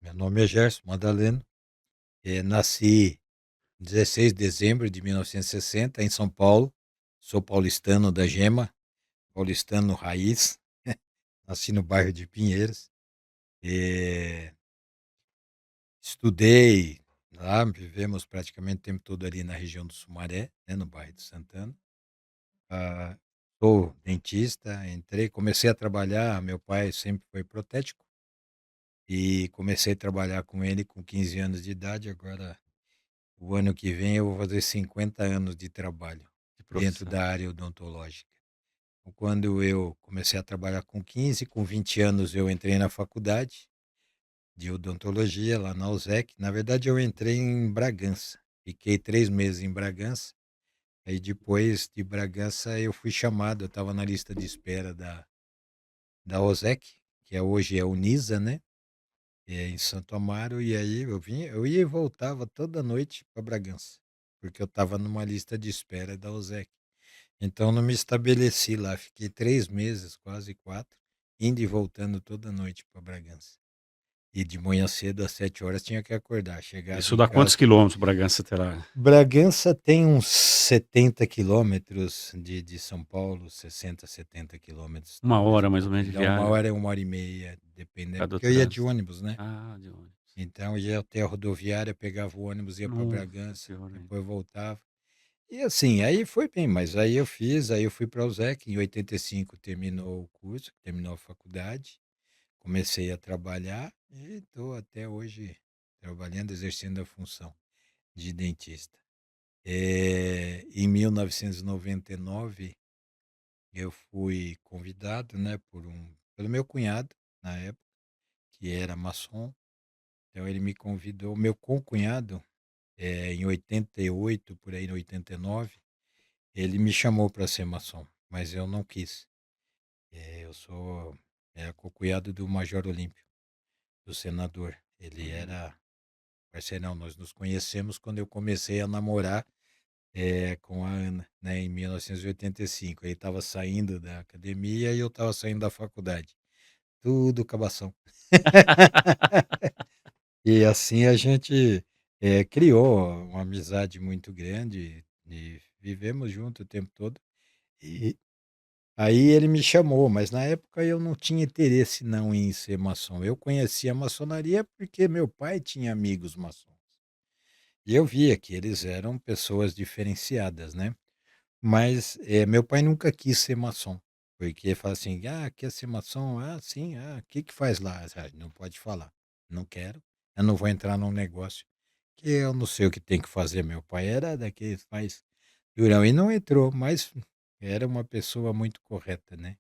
Meu nome é Gerson Madaleno, nasci 16 de dezembro de 1960 em São Paulo, sou paulistano da gema, paulistano raiz, nasci no bairro de Pinheiros, eh, estudei lá, vivemos praticamente o tempo todo ali na região do Sumaré, né, no bairro de Santana. Ah, Sou dentista, comecei a trabalhar, meu pai sempre foi protético, e comecei a trabalhar com ele com 15 anos de idade. Agora, o ano que vem eu vou fazer 50 anos de trabalho De dentro profissão. da área odontológica. Então, quando eu comecei a trabalhar com 15, com 20 anos eu entrei na faculdade de odontologia lá na USEC. Na verdade, eu entrei em Bragança. Fiquei 3 meses em Bragança. Aí depois de Bragança eu fui chamado, eu estava na lista de espera da USEC, que hoje é Unisa, né? Em Santo Amaro. E aí eu ia e voltava toda noite para Bragança, porque eu estava numa lista de espera da USEC. Então não me estabeleci lá, fiquei 3 meses, quase 4, indo e voltando toda noite para Bragança. E de manhã cedo, às 7 horas, tinha que acordar. Chegava Isso em dá quantos casa. quilômetros Bragança terá? Bragança tem uns 70 quilômetros de São Paulo, 60, 70 quilômetros, Uma talvez hora um mais ou pouco. menos de Dá uma viagem, hora, 1 hora e meia, dependendo, cada porque eu ia de trânsito. ônibus, né? Ah, de ônibus. Então eu ia até a rodoviária, pegava o ônibus, ia para Nossa, Bragança, pior ainda. depois voltava. E assim, aí foi bem, mas aí eu fui para o ZEC. Em 85 terminou o curso, terminou a faculdade, comecei a trabalhar e estou até hoje trabalhando, exercendo a função de dentista. Em 1999 eu fui convidado, né, pelo meu cunhado, na época, que era maçom. Então ele me convidou, meu concunhado, em 88, por aí, em 89, ele me chamou para ser maçom, mas eu não quis. Eu sou concunhado do Major Olímpio, do senador. Ele Hum. era parceirão, nós nos conhecemos quando eu comecei a namorar com a Ana, né, em 1985. Ele estava saindo da academia e eu estava saindo da faculdade. Tudo cabação. E assim a gente criou uma amizade muito grande e vivemos junto o tempo todo. E aí ele me chamou, mas na época eu não tinha interesse não em ser maçom. Eu conhecia a maçonaria porque meu pai tinha amigos maçons. E eu via que eles eram pessoas diferenciadas, né? Mas meu pai nunca quis ser maçom, porque fala assim: "Ah, quer ser maçom? Ah, sim. Ah, o que que faz lá?" "Ah, não pode falar. Não quero. Eu não vou entrar num negócio que eu não sei o que tem que fazer." Meu pai era daqueles mais durão e não entrou, mas era uma pessoa muito correta, né?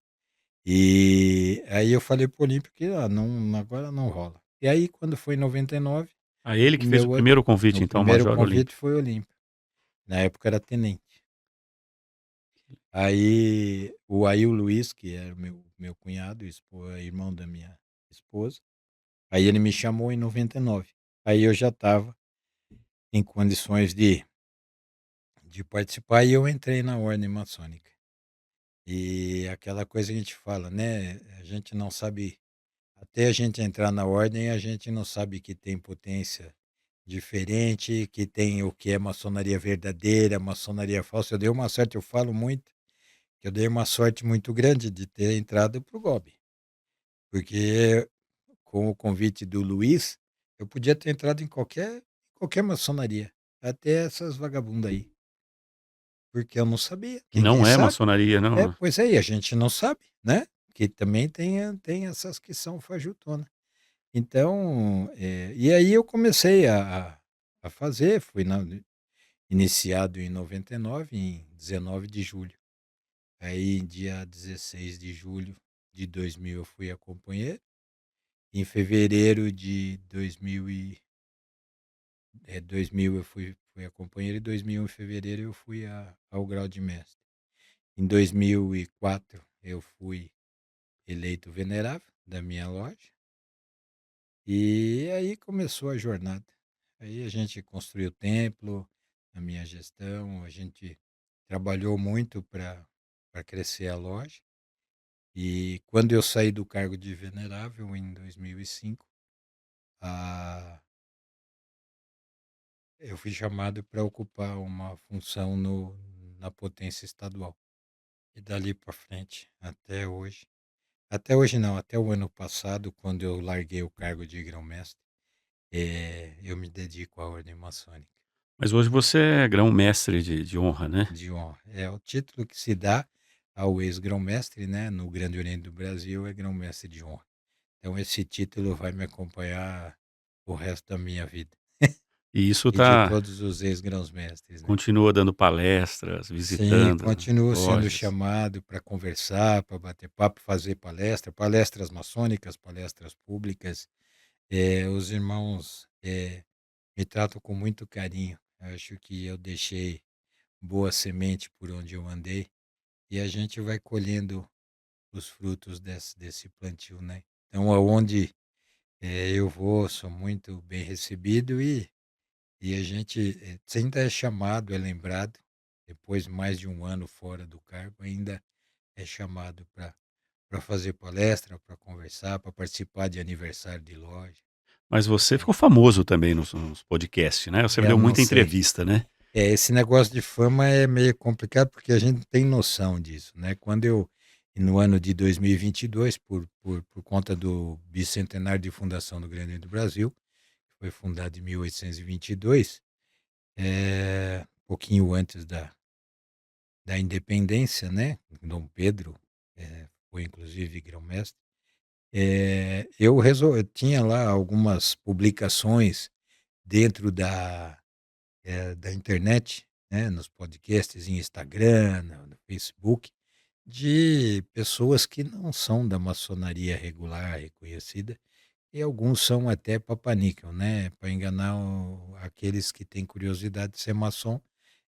E aí eu falei para o Olímpio que: "Ah, não, agora não rola." E aí quando foi em 99, Ah, ele o que fez o meu primeiro convite o então, o primeiro Major convite Olímpio. foi o Olímpio. Na época era tenente. Aí o Luiz, que era o meu cunhado, irmão da minha esposa, aí ele me chamou em 99. Aí eu já estava em condições de participar e eu entrei na ordem maçônica. E aquela coisa que a gente fala, né, a gente não sabe, até a gente entrar na ordem, a gente não sabe que tem potência diferente, que tem o que é maçonaria verdadeira, maçonaria falsa. Eu dei uma sorte, eu falo muito, que eu dei uma sorte muito grande de ter entrado para o GOB, porque com o convite do Luiz, eu podia ter entrado em qualquer maçonaria, até essas vagabundas aí, porque eu não sabia. Que Quem não é sabe? maçonaria, não. Pois é, e a gente não sabe, né, que também tem essas que são fajutona. Então, e aí eu comecei a fazer, iniciado em 99, em 19 de julho. Aí, dia 16 de julho de 2000 eu fui a companheiro. Em fevereiro de 2000 eu fui a companheiro, e 2001 em fevereiro eu fui ao grau de mestre. Em 2004 eu fui eleito venerável da minha loja, e aí começou a jornada. Aí a gente construiu o templo, a minha gestão, a gente trabalhou muito para crescer a loja. E quando eu saí do cargo de venerável em 2005, a eu fui chamado para ocupar uma função no na potência estadual. E dali para frente, até hoje não, até o ano passado, quando eu larguei o cargo de grão-mestre, eu me dedico à ordem maçônica, Mas hoje você é grão-mestre de honra, né? de honra. É o título que se dá ao ex-grão-mestre, né, no Grande Oriente do Brasil, é grão-mestre de honra. Então esse título vai me acompanhar o resto da minha vida, E isso e de tá todos os ex-grãos-mestres, né. continua dando palestras, Sim, visitando continuo sendo lojas. chamado para conversar, para bater papo, fazer palestra, palestras maçônicas, palestras públicas. Os irmãos, me tratam com muito carinho. Eu acho que eu deixei boa semente por onde eu andei, e a gente vai colhendo os frutos desse plantio, né. Então aonde, eu vou, sou muito bem recebido, e a gente, ainda é chamado, é lembrado, depois de mais de um ano fora do cargo, ainda é chamado para fazer palestra, para conversar, para participar de aniversário de loja. Mas você Então, ficou famoso também nos podcasts, né? Você eu deu não muita sei. entrevista, né? Esse negócio de fama é meio complicado, porque a gente não tem noção disso, né. Quando eu no ano de 2022, por conta do bicentenário de fundação do Grande Oriente do Brasil, que foi fundado em 1822, pouquinho antes da independência, né, Dom Pedro, foi inclusive grão-mestre. Eu tinha lá algumas publicações dentro da internet, né, nos podcasts, em Instagram, no Facebook, de pessoas que não são da maçonaria regular reconhecida, e alguns são até papaníquel, né, para enganar aqueles que têm curiosidade de ser maçom.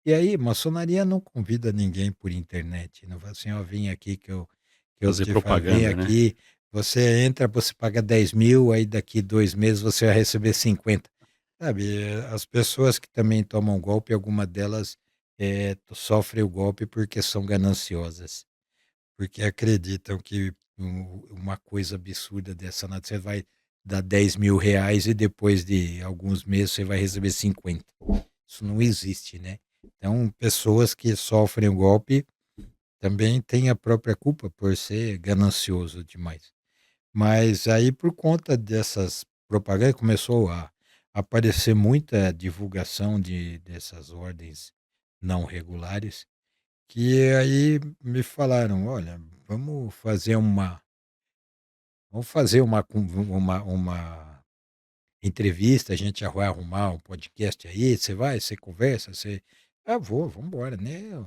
E aí, maçonaria não convida ninguém por internet, não fala assim: "Ó, vem aqui que eu Fazer te falo, vem propaganda, né? aqui, você entra, você paga 10.000, aí daqui 2 meses você vai receber 50." Sabe, as pessoas que também tomam golpe, alguma delas, sofrem o golpe porque são gananciosas, porque acreditam que uma coisa absurda dessa você vai dar R$ 10.000 e depois de alguns meses você vai receber 50. Isso não existe, né. Então, pessoas que sofrem o golpe também têm a própria culpa por ser ganancioso demais. Mas aí, por conta dessas propagandas, começou a aparecer muita divulgação dessas ordens não regulares, que aí me falaram: "Olha, vamos fazer uma entrevista, a gente já vai arrumar um podcast aí, você vai, você conversa, você." "Ah, vamos embora, né."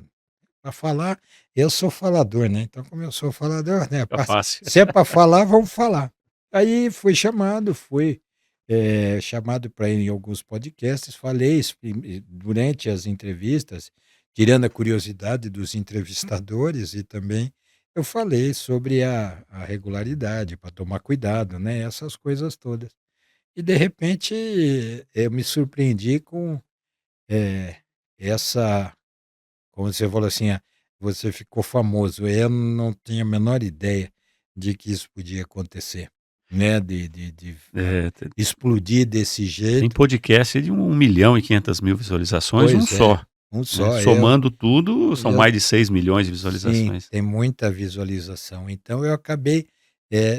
Para falar, eu sou falador, né, então como eu sou falador, né, Fica fácil. se é para falar, vamos falar. Aí fui chamado para ir em alguns podcasts, falei durante as entrevistas, tirando a curiosidade dos entrevistadores, e também eu falei sobre a regularidade, para tomar cuidado, né, essas coisas todas. E de repente, eu me surpreendi com, eh, essa, como você falou assim: "Ah, você ficou famoso." Eu não tinha a menor ideia de que isso podia acontecer, né, de É, explodir desse tem jeito. podcast de 1.500.000 visualizações, um Pois é, só, um né? só. Somando tudo, são Eu mais de 6 milhões de Sim, visualizações. tem muita visualização. Então eu acabei,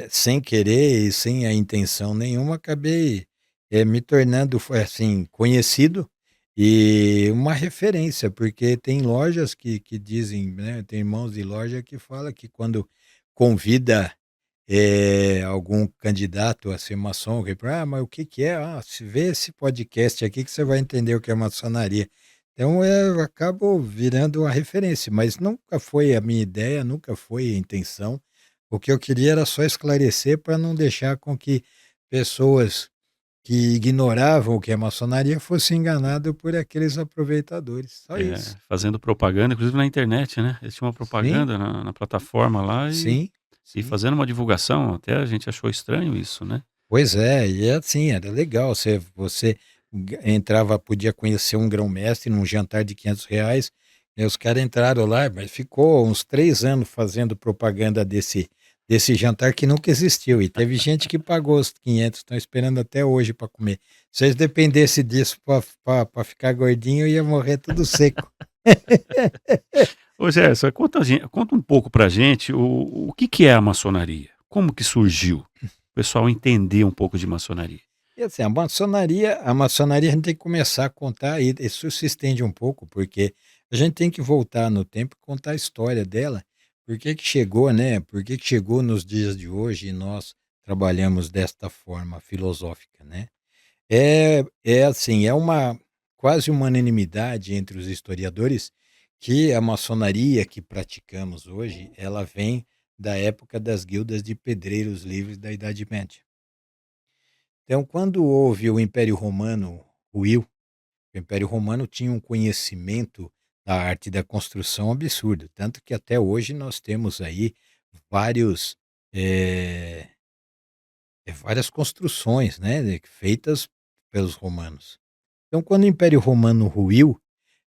sem querer e sem a intenção nenhuma, acabei, me tornando, foi assim, conhecido e uma referência, porque tem lojas que dizem, né, tem irmãos de loja que fala que quando convida, algum candidato a ser maçom, que fala: "Ah, mas o que que é? Ah, se vê esse podcast aqui que você vai entender o que é maçonaria." Então, eu acabo virando uma referência, mas nunca foi a minha ideia, nunca foi a intenção. O que eu queria era só esclarecer para não deixar com que pessoas que ignoravam o que é maçonaria fossem enganado por aqueles aproveitadores, só isso. Fazendo propaganda, inclusive na internet, né? Eles tinham uma Sim, propaganda na plataforma lá sim, e sim. fazendo uma divulgação, até a gente achou estranho isso, né? Pois é, e é assim, era legal, você entrava, podia conhecer um grão-mestre num jantar de R$ 500, e os caras entraram lá, mas ficou uns 3 anos fazendo propaganda desse jantar que nunca existiu, e teve gente que pagou os 500, estão esperando até hoje para comer. Se eles dependesse disso para ficar gordinho, ia morrer tudo seco. Ô Gerson, conta um pouco pra gente o que que é a maçonaria? Como que surgiu? O pessoal entender um pouco de maçonaria. E assim, a maçonaria a gente tem que começar a contar, e isso se estende um pouco, porque a gente tem que voltar no tempo e contar a história dela, por que que chegou, né, por que que chegou nos dias de hoje e nós trabalhamos desta forma filosófica, né. É assim, é uma quase uma unanimidade entre os historiadores que a maçonaria que praticamos hoje, ela vem da época das guildas de pedreiros livres da Idade Média. Então, quando houve o Império Romano ruiu, o Império Romano tinha um conhecimento da arte da construção absurdo, tanto que até hoje nós temos aí vários, eh, várias construções, né, feitas pelos romanos. Então, quando o Império Romano ruiu,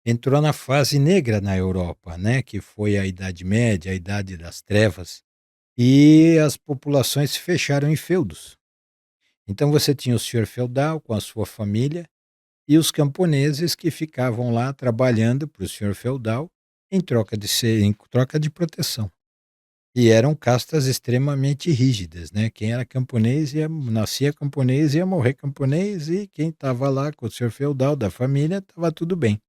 entrou na fase negra na Europa, né, que foi a Idade Média, a Idade das Trevas, e as populações se fecharam em feudos. Então você tinha o senhor feudal com a sua família e os camponeses que ficavam lá trabalhando para o senhor feudal em troca de proteção. E eram castas extremamente rígidas, né? Quem era camponês nascia camponês ia morrer camponês, e quem estava lá com o senhor feudal da família estava tudo bem.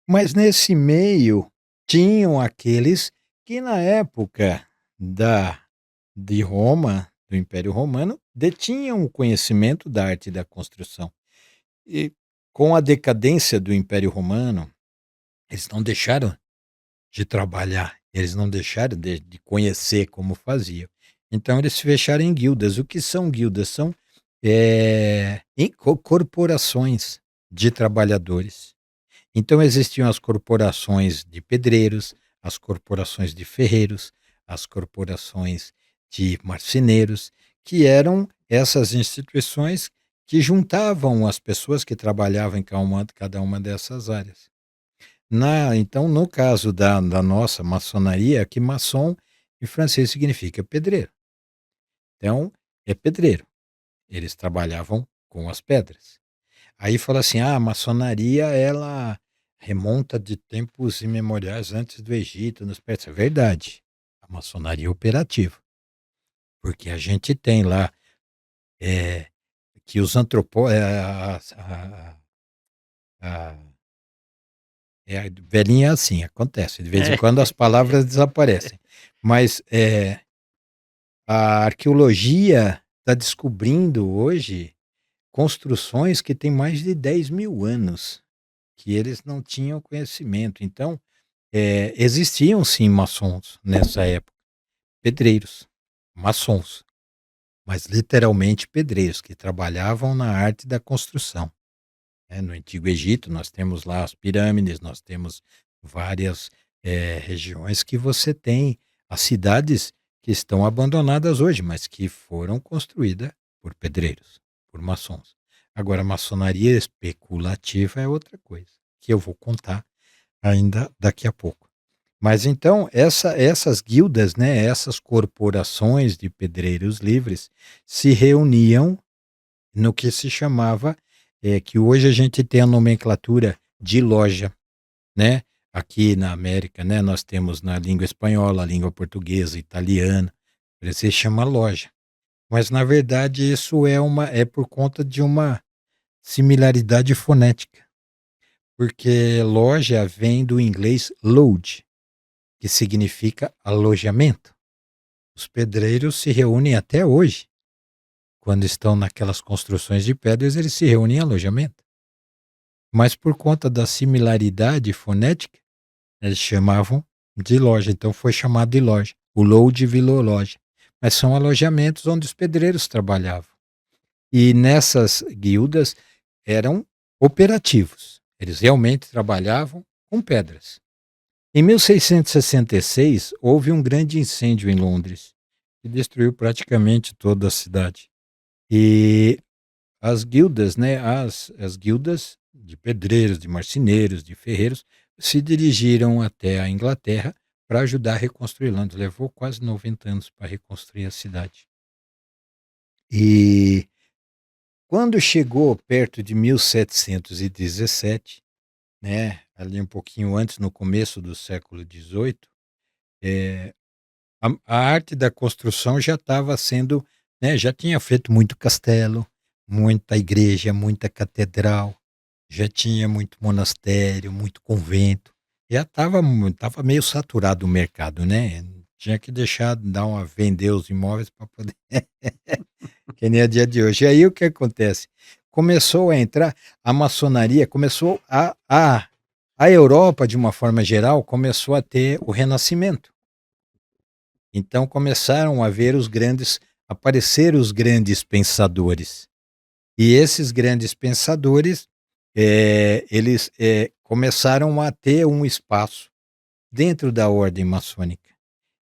Mas nesse meio tinham aqueles que na época da de Roma, do Império Romano, detinham o conhecimento da arte da construção. E com a decadência do Império Romano, eles não deixaram de trabalhar, eles não deixaram de conhecer como faziam. Então eles se fecharam em guildas. O que são guildas? São corporações de trabalhadores. Então existiam as corporações de pedreiros, as corporações de ferreiros, as corporações de marceneiros, que eram essas instituições que juntavam as pessoas que trabalhavam em cada uma dessas áreas. Então, no caso da nossa maçonaria, que maçom em francês significa pedreiro. Então, é pedreiro. Eles trabalhavam com as pedras. Aí fala assim: "Ah, a maçonaria ela remonta de tempos imemoriais antes do Egito, nos persas". É verdade, a maçonaria é operativa, porque a gente tem lá, eh, que os antropó a velhinha é assim, acontece, de vez em É. quando as palavras desaparecem, mas, a arqueologia está descobrindo hoje construções que têm mais de 10.000 anos, que eles não tinham conhecimento. Então, existiam sim maçons nessa época, pedreiros, maçons, mas literalmente pedreiros que trabalhavam na arte da construção, né. No Antigo Egito nós temos lá as pirâmides, nós temos várias, regiões que você tem as cidades que estão abandonadas hoje, mas que foram construídas por pedreiros, por maçons. Agora a maçonaria especulativa é outra coisa, que eu vou contar ainda daqui a pouco. Mas então essas guildas, né, essas corporações de pedreiros livres se reuniam no que se chamava, que hoje a gente tem a nomenclatura de loja, né. Aqui na América, né, nós temos na língua espanhola, a língua portuguesa, italiana, se chama loja. Mas na verdade isso é por conta de uma similaridade fonética, porque loja vem do inglês lodge, que significa alojamento. Os pedreiros se reúnem até hoje. Quando estão naquelas construções de pedras, eles se reúnem em alojamento. Mas por conta da similaridade fonética, eles chamavam de loja, então foi chamado de loja. O load virou loja. Mas são alojamentos onde os pedreiros trabalhavam. E nessas guildas eram operativos. Eles realmente trabalhavam com pedras. Em 1666, houve um grande incêndio em Londres, que destruiu praticamente toda a cidade. E as guildas, né, as guildas de pedreiros, de marceneiros, de ferreiros, se dirigiram até a Inglaterra para ajudar a reconstruir Londres. Levou quase 90 anos para reconstruir a cidade. E quando chegou perto de 1717, né, ali um pouquinho antes, no começo do século XVIII, eh, a arte da construção já estava sendo, né, já tinha feito muito castelo, muita igreja, muita catedral, já tinha muito monastério, muito convento, já estava meio saturado o mercado, né, tinha que deixar dar uma vender os imóveis para poder que nem a dia de hoje. E aí o que acontece? Começou a entrar a maçonaria, começou a Europa, de uma forma geral, começou a ter o Renascimento. Então começaram a ver aparecer os grandes pensadores. E esses grandes pensadores, eles começaram a ter um espaço dentro da ordem maçônica.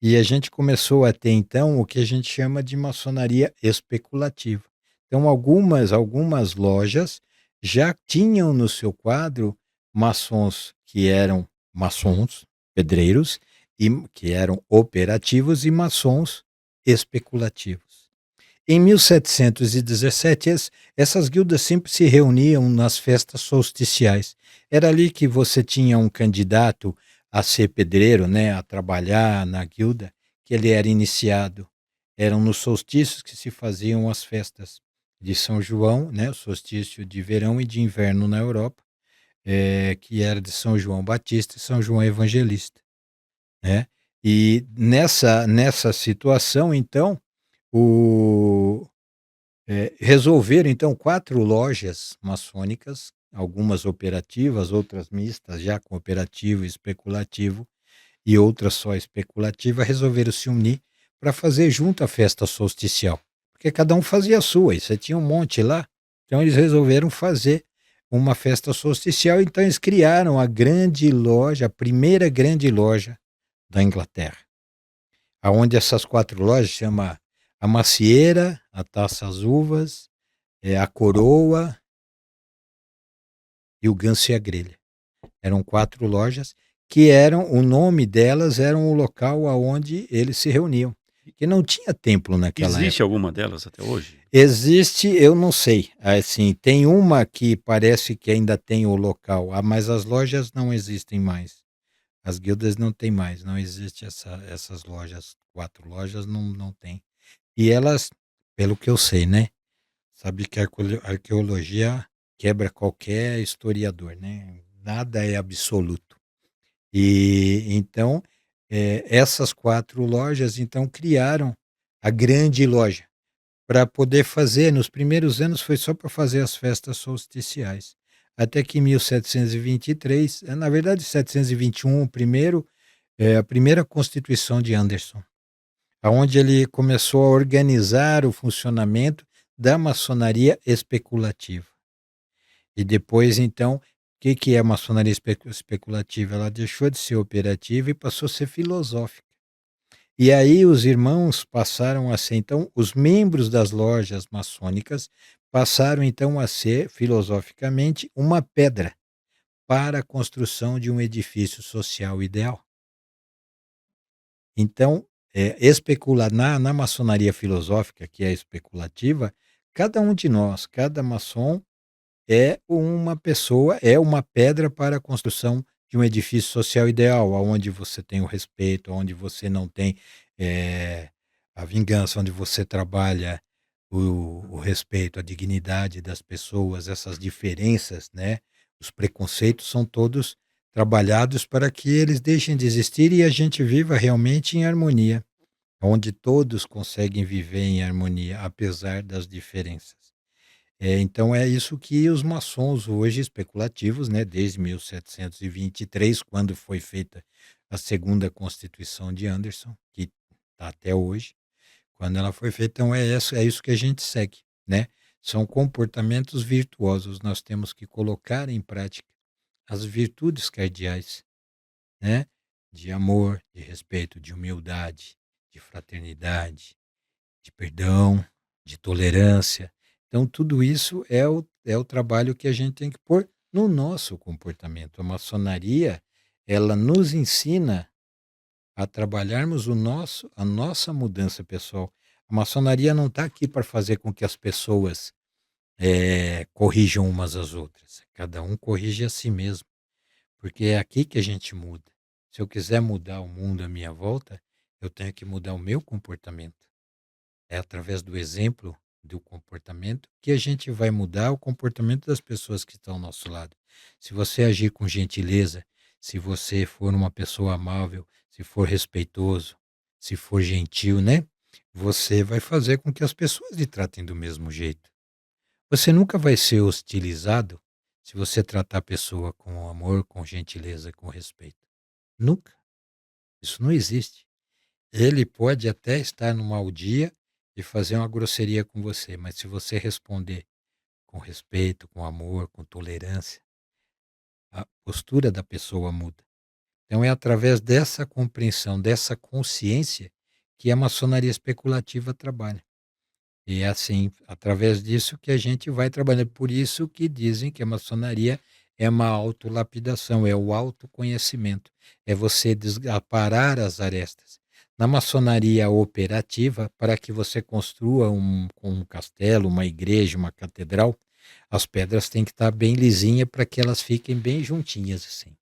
E a gente começou a ter, então, o que a gente chama de maçonaria especulativa. Então, algumas lojas já tinham no seu quadro maçons que eram maçons, pedreiros, e que eram operativos, e maçons especulativos. Em 1717, essas guildas sempre se reuniam nas festas solsticiais. Era ali que você tinha um candidato a ser pedreiro, né, a trabalhar na guilda, que ele era iniciado. Eram nos solstícios que se faziam as festas de São João, né, o solstício de verão e de inverno na Europa, que era de São João Batista e São João Evangelista, né? E nessa situação, então, o resolveram então 4 lojas maçônicas, algumas operativas, outras mistas, já com operativo e especulativo, e outras só especulativa, resolveram se unir para fazer junto a festa solsticial, porque cada um fazia a sua, e você tinha um monte lá, então eles resolveram fazer uma festa solsticial, então eles criaram a grande loja, a primeira grande loja da Inglaterra, aonde essas 4 lojas chama a Macieira, a Taça às Uvas, a Coroa e o Ganso e a Grelha. Eram 4 lojas que o nome delas eram o local aonde eles se reuniam, que não tinha templo naquela Existe época. alguma delas até hoje? Existe, eu não sei, assim, tem uma que parece que ainda tem o local, mas as lojas não existem mais. As guildas não tem mais, não existe essas lojas, 4 lojas não tem. E elas, pelo que eu sei, né, sabe que a arqueologia quebra qualquer historiador, né? Nada é absoluto. E então, essas 4 lojas então criaram a grande loja para poder fazer. Nos primeiros anos foi só para fazer as festas solsticiais. Até que em 1723, na verdade 721, a primeira Constituição de Anderson, aonde ele começou a organizar o funcionamento da maçonaria especulativa. E depois, então, o que é a maçonaria especulativa? Ela deixou de ser operativa e passou a ser filosófica. E aí os irmãos passaram a ser, então, os membros das lojas maçônicas passaram, então, a ser, filosoficamente, uma pedra para a construção de um edifício social ideal. Então, na maçonaria filosófica, que é especulativa, cada um de nós, cada maçom, é uma pessoa, é uma pedra para a construção de um edifício social ideal, aonde você tem o respeito, onde você não tem a vingança, onde você trabalha o respeito, a dignidade das pessoas, essas diferenças, né? Os preconceitos são todos trabalhados para que eles deixem de existir e a gente viva realmente em harmonia, onde todos conseguem viver em harmonia, apesar das diferenças. Então é isso que os maçons hoje especulativos, né, desde 1723, quando foi feita a segunda Constituição de Anderson, que está até hoje, quando ela foi feita, então é isso que a gente segue, né? São comportamentos virtuosos, nós temos que colocar em prática as virtudes cardeais, né? De amor, de respeito, de humildade, de fraternidade, de perdão, de tolerância. Então, tudo isso é o trabalho que a gente tem que pôr no nosso comportamento. A maçonaria, ela nos ensina a trabalharmos a nossa mudança pessoal. A maçonaria não está aqui para fazer com que as pessoas corrijam umas às outras. Cada um corrige a si mesmo, porque é aqui que a gente muda. Se eu quiser mudar o mundo à minha volta, eu tenho que mudar o meu comportamento. É através do exemplo, do comportamento, que a gente vai mudar o comportamento das pessoas que estão ao nosso lado. Se você agir com gentileza, se você for uma pessoa amável, se for respeitoso, se for gentil, né? Você vai fazer com que as pessoas lhe tratem do mesmo jeito. Você nunca vai ser hostilizado se você tratar a pessoa com amor, com gentileza, com respeito. Nunca. Isso não existe. Ele pode até estar num mau dia e fazer uma grosseria com você, mas se você responder com respeito, com amor, com tolerância, a postura da pessoa muda. Então é através dessa compreensão, dessa consciência que a maçonaria especulativa trabalha. E é assim, através disso que a gente vai trabalhando. Por isso que dizem que a maçonaria é uma autolapidação, é o autoconhecimento, é você aparar as arestas. Na maçonaria operativa, para que você construa um castelo, uma igreja, uma catedral, as pedras têm que estar bem lisinhas para que elas fiquem bem juntinhas assim,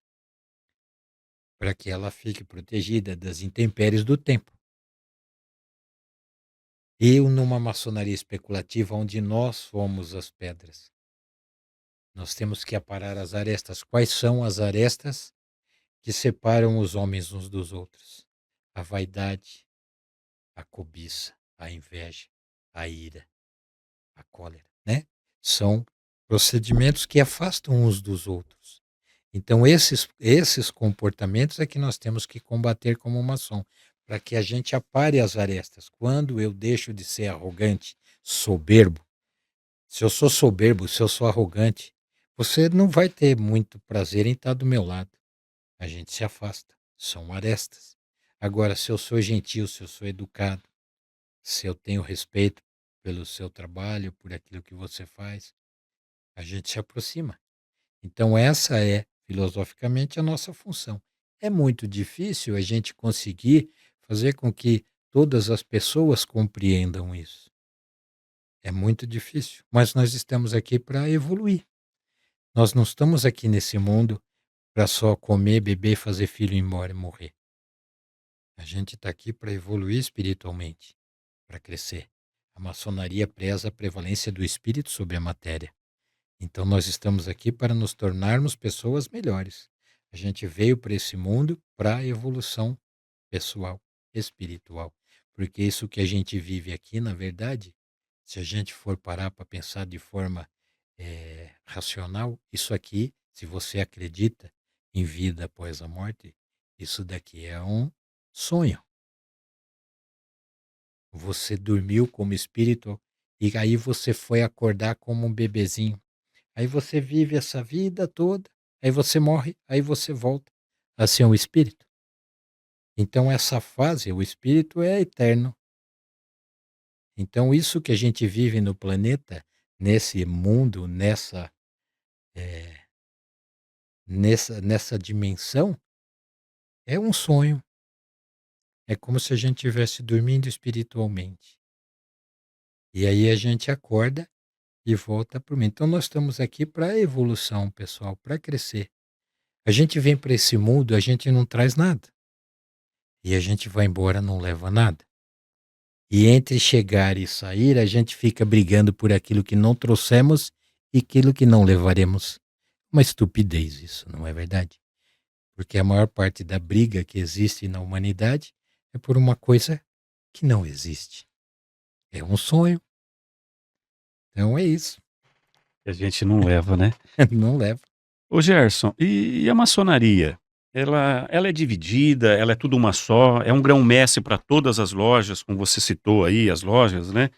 para que ela fique protegida das intempéries do tempo. Eu numa maçonaria especulativa onde nós somos as pedras. Nós temos que aparar as arestas. Quais são as arestas que separam os homens uns dos outros? A vaidade, a cobiça, a inveja, a ira, a cólera, né? São procedimentos que afastam uns dos outros. Então esses comportamentos é que nós temos que combater como maçom, para que a gente apare as arestas. Quando eu deixo de ser arrogante, soberbo, se eu sou soberbo, se eu sou arrogante, você não vai ter muito prazer em estar do meu lado. A gente se afasta. São arestas. Agora, se eu sou gentil, se eu sou educado, se eu tenho respeito pelo seu trabalho, por aquilo que você faz, a gente se aproxima. Então, essa é, filosoficamente, a nossa função. É muito difícil a gente conseguir fazer com que todas as pessoas compreendam isso. É muito difícil, mas nós estamos aqui para evoluir. Nós não estamos aqui nesse mundo para só comer, beber, fazer filho, ir embora e morrer. A gente está aqui para evoluir espiritualmente, para crescer. A maçonaria preza a prevalência do espírito sobre a matéria. Então nós estamos aqui para nos tornarmos pessoas melhores. A gente veio para esse mundo para a evolução pessoal, espiritual. Porque isso que a gente vive aqui, na verdade, se a gente for parar para pensar de forma racional, isso aqui, se você acredita em vida após a morte, isso daqui é um sonho. Você dormiu como espírito e aí você foi acordar como um bebezinho. Aí você vive essa vida toda, aí você morre, aí você volta a ser um espírito. Então essa fase, o espírito é eterno. Então isso que a gente vive no planeta, nesse mundo, eh, nessa dimensão, é um sonho. É como se a gente estivesse dormindo espiritualmente. E aí a gente acorda e volta para o mundo. Então nós estamos aqui para a evolução, pessoal, para crescer. A gente vem para esse mundo, a gente não traz nada. E a gente vai embora, não leva nada. E entre chegar e sair, a gente fica brigando por aquilo que não trouxemos e aquilo que não levaremos. Uma estupidez isso, não é verdade? Porque a maior parte da briga que existe na humanidade é por uma coisa que não existe. É um sonho. Então é isso. Que a gente não leva, né? Não leva. Ô Gerson, e a maçonaria? Ela é dividida, ela é tudo uma só, é um grão-mestre para todas as lojas, como você citou aí, as lojas, né?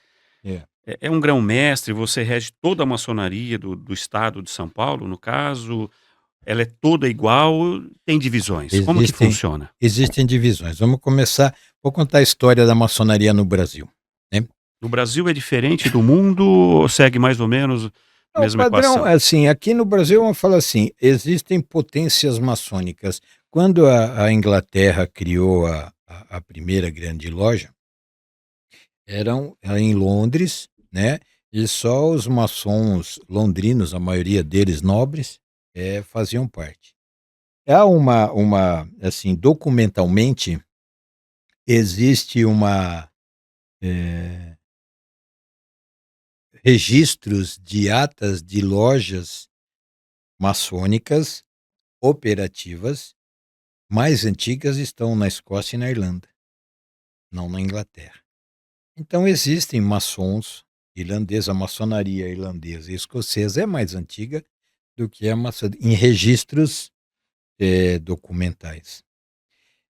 É. É um grão-mestre, você rege toda a maçonaria do estado de São Paulo, no caso, ela é toda igual, tem divisões, como que Existem, funciona? existem divisões. Vamos começar. Vou contar a história da maçonaria no Brasil, né? No Brasil é diferente do mundo ou segue mais ou menos a O mesma padrão, equação? assim, aqui no Brasil, vamos falar assim, existem potências maçônicas, Quando a Inglaterra criou a primeira grande loja, era em Londres, né, e só os maçons londrinos, a maioria deles nobres, faziam parte. Há assim, documentalmente, existe eh, registros de atas de lojas maçônicas operativas mais antigas estão na Escócia e na Irlanda, não na Inglaterra. Então existem maçons irlandeses, a maçonaria irlandesa e escocesa é mais antiga do que a maçonaria, em registros documentais.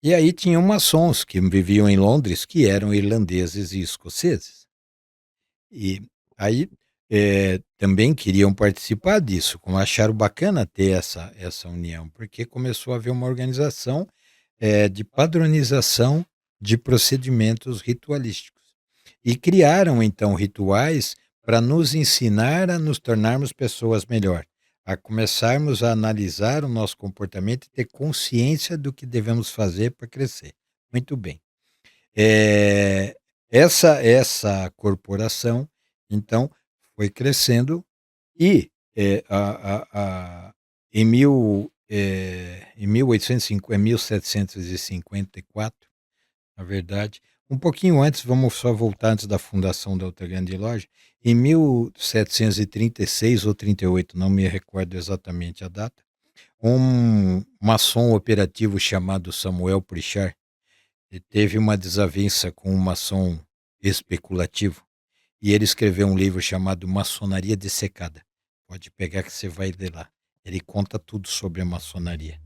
E aí tinham maçons que viviam em Londres que eram irlandeses e escoceses. E aí também queriam participar disso, como acharam bacana ter essa união, porque começou a haver uma organização de padronização de procedimentos ritualísticos. E criaram, então, rituais para nos ensinar a nos tornarmos pessoas melhor, a começarmos a analisar o nosso comportamento e ter consciência do que devemos fazer para crescer. Muito bem. Eh, essa corporação, então, foi crescendo e, em 1754, na verdade, um pouquinho antes, vamos só voltar antes da fundação da outra grande loja, em 1736 ou 38, não me recordo exatamente a data, um maçom operativo chamado Samuel Pritchard teve uma desavença com um maçom especulativo e ele escreveu um livro chamado Maçonaria Dissecada. Pode pegar que você vai ler lá. Ele conta tudo sobre a maçonaria.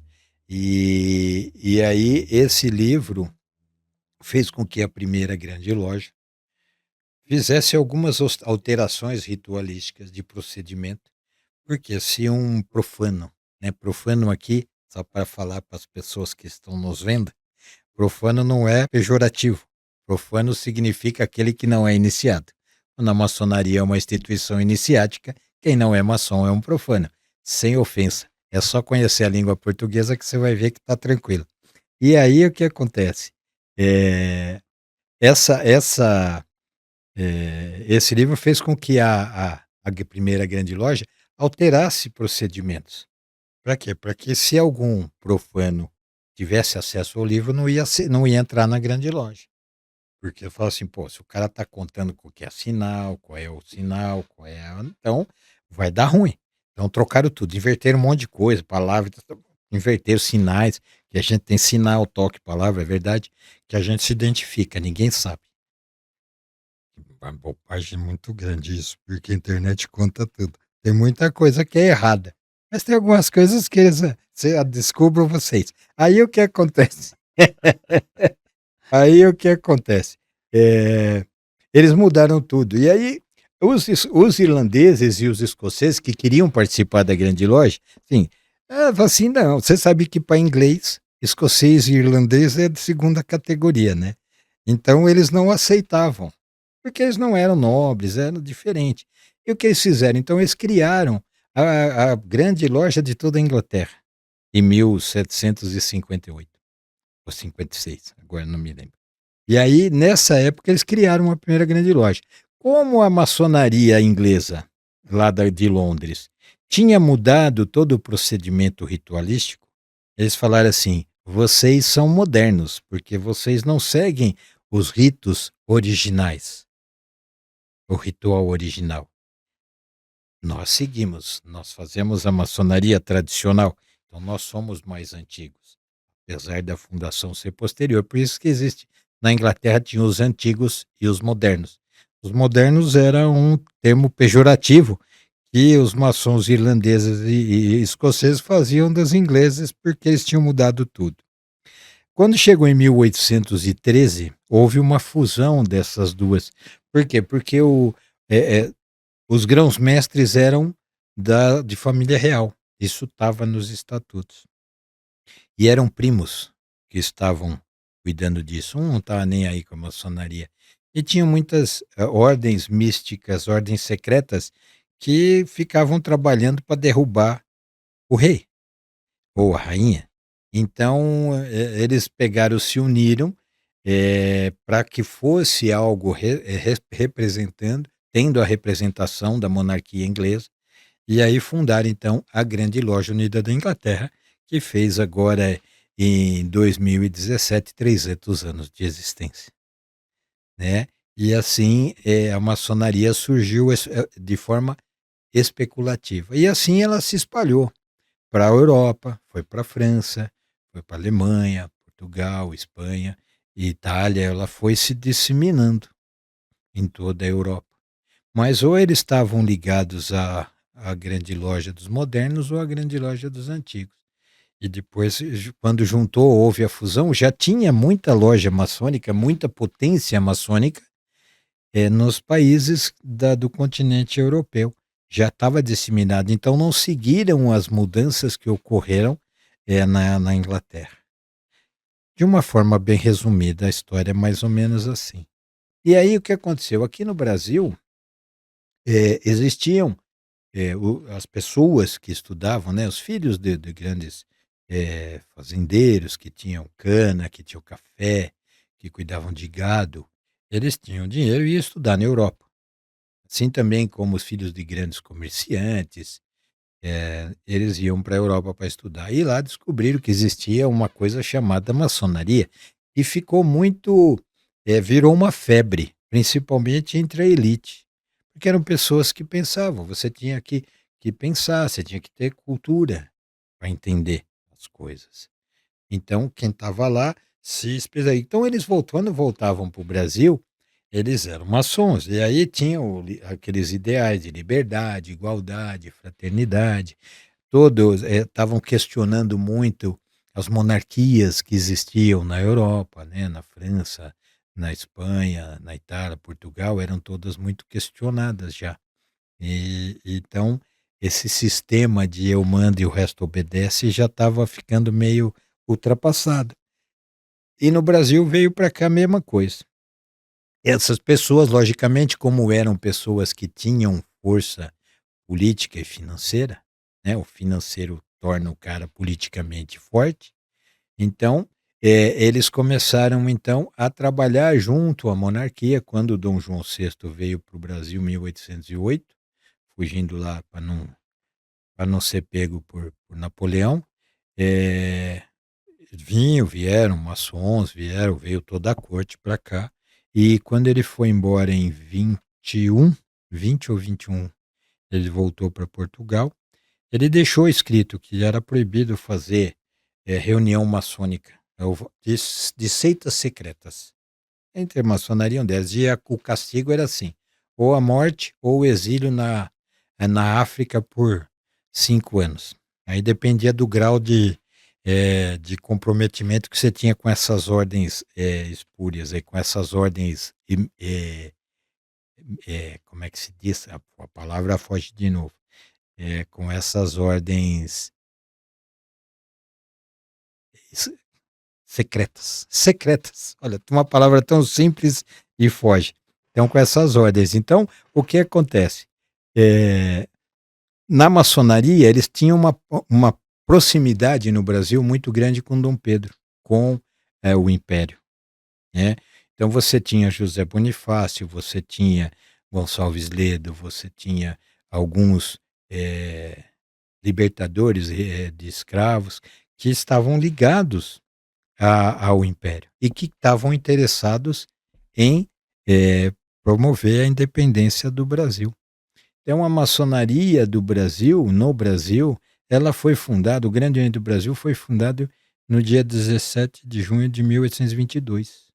E aí esse livro fez com que a primeira grande loja fizesse algumas alterações ritualísticas de procedimento, porque se um profano, né, profano aqui, só para falar para as pessoas que estão nos vendo, profano não é pejorativo. Profano significa aquele que não é iniciado. Na maçonaria é uma instituição iniciática, quem não é maçom é um profano. Sem ofensa. É só conhecer a língua portuguesa que você vai ver que está tranquilo. E aí o que acontece? É, essa, essa, esse livro fez com que a primeira grande loja alterasse procedimentos. Para quê? Para que se algum profano tivesse acesso ao livro, não ia entrar na grande loja. Porque eu falo assim, pô, se o cara tá contando o que é sinal, qual é o sinal, então vai dar ruim. Então trocaram tudo, inverteram um monte de coisa, palavras, inverteram sinais, que a gente tem sinal, toque, palavra, é verdade, que a gente se identifica, ninguém sabe. Uma bobagem muito grande isso, porque a internet conta tudo. Tem muita coisa que é errada, mas tem algumas coisas que descubram vocês. Aí o que acontece? Aí o que acontece? Eh, Eles mudaram tudo. E aí, os irlandeses e os escoceses que queriam participar da grande loja, assim, fala assim, não, você sabe que para inglês, escocês e irlandês é de segunda categoria, né? Então eles não aceitavam, porque eles não eram nobres, eram diferentes. E o que eles fizeram? Então eles criaram a grande loja de toda a Inglaterra, em 1758 ou 56, agora não me lembro. E aí, nessa época, eles criaram uma primeira grande loja. Como a maçonaria inglesa, lá de Londres, tinha mudado todo o procedimento ritualístico, eles falaram assim: vocês são modernos, porque vocês não seguem os ritos originais, o ritual original. Nós seguimos, nós fazemos a maçonaria tradicional, então nós somos mais antigos, apesar da fundação ser posterior. Por isso que existe, na Inglaterra tinha os antigos e os modernos. Os modernos era um termo pejorativo que os maçons irlandeses e escoceses faziam dos ingleses porque eles tinham mudado tudo. Quando chegou em 1813, houve uma fusão dessas duas. Por quê? Porque é, é, os grãos-mestres eram de família real. Isso estava nos estatutos. E eram primos que estavam cuidando disso. Um não estava nem aí com a maçonaria. E tinham muitas ordens místicas, ordens secretas, que ficavam trabalhando para derrubar o rei ou a rainha. Então, eles pegaram, se uniram, para que fosse algo representando tendo a representação da monarquia inglesa, e aí fundaram então a Grande Loja Unida da Inglaterra, que fez agora em 2017 300 anos de existência, né. E assim, a maçonaria surgiu de forma especulativa, e assim ela se espalhou para a Europa, foi para a França, foi para a Alemanha, Portugal, Espanha e Itália, ela foi se disseminando em toda a Europa. Mas ou eles estavam ligados à grande loja dos modernos ou à grande loja dos antigos. E depois, quando juntou, houve a fusão, já tinha muita loja maçônica, muita potência maçônica, nos países do continente europeu. Já estava disseminado, então não seguiram as mudanças que ocorreram, na Inglaterra. De uma forma bem resumida, a história é mais ou menos assim. E aí o que aconteceu? Aqui no Brasil, existiam, as pessoas que estudavam, né, os filhos de grandes, fazendeiros que tinham cana, que tinham café, que cuidavam de gado, eles tinham dinheiro e iam estudar na Europa. Assim também como os filhos de grandes comerciantes, eles iam para a Europa para estudar. E lá descobriram que existia uma coisa chamada maçonaria, e ficou muito, virou uma febre, principalmente entre a elite, porque eram pessoas que pensavam, você tinha que pensar, você tinha que ter cultura para entender as coisas. Então quem estava lá se especializava. Então eles quando voltavam para o Brasil, eles eram maçons, e aí tinham aqueles ideais de liberdade, igualdade, fraternidade. Todos, estavam questionando muito as monarquias que existiam na Europa, né, na França, na Espanha, na Itália, Portugal, eram todas muito questionadas já. Então, esse sistema de eu mando e o resto obedece já estava ficando meio ultrapassado. E no Brasil veio para cá a mesma coisa. Essas pessoas, logicamente, como eram pessoas que tinham força política e financeira, né, o financeiro torna o cara politicamente forte, então, eles começaram então a trabalhar junto à monarquia quando Dom João VI veio para o Brasil em 1808, fugindo lá para não ser pego por Napoleão, eh, vieram maçons, veio toda a corte para cá, e quando ele foi embora em 20 ou 21, ele voltou para Portugal. Ele deixou escrito que era proibido fazer, reunião maçônica, de seitas secretas. Entre a maçonaria, um delas, e o castigo era assim: ou a morte ou o exílio na África por 5 anos. Aí dependia do grau de comprometimento que você tinha com essas ordens, espúrias, aí, com essas ordens, como é que se diz? A palavra foge de novo. Com essas ordens se secretas, secretas. Olha, uma palavra tão simples e foge. Então, com essas ordens. Então, o que acontece? Eh, Na maçonaria, eles tinham uma proximidade no Brasil muito grande com Dom Pedro, com, o Império, né. Então você tinha José Bonifácio, você tinha Gonçalves Ledo, você tinha alguns, eh, libertadores, de escravos, que estavam ligados ao Império e que estavam interessados em, promover a independência do Brasil. Então a maçonaria do Brasil, no Brasil, ela foi fundada, o Grande Oriente do Brasil foi fundado no dia 17 de junho de 1822,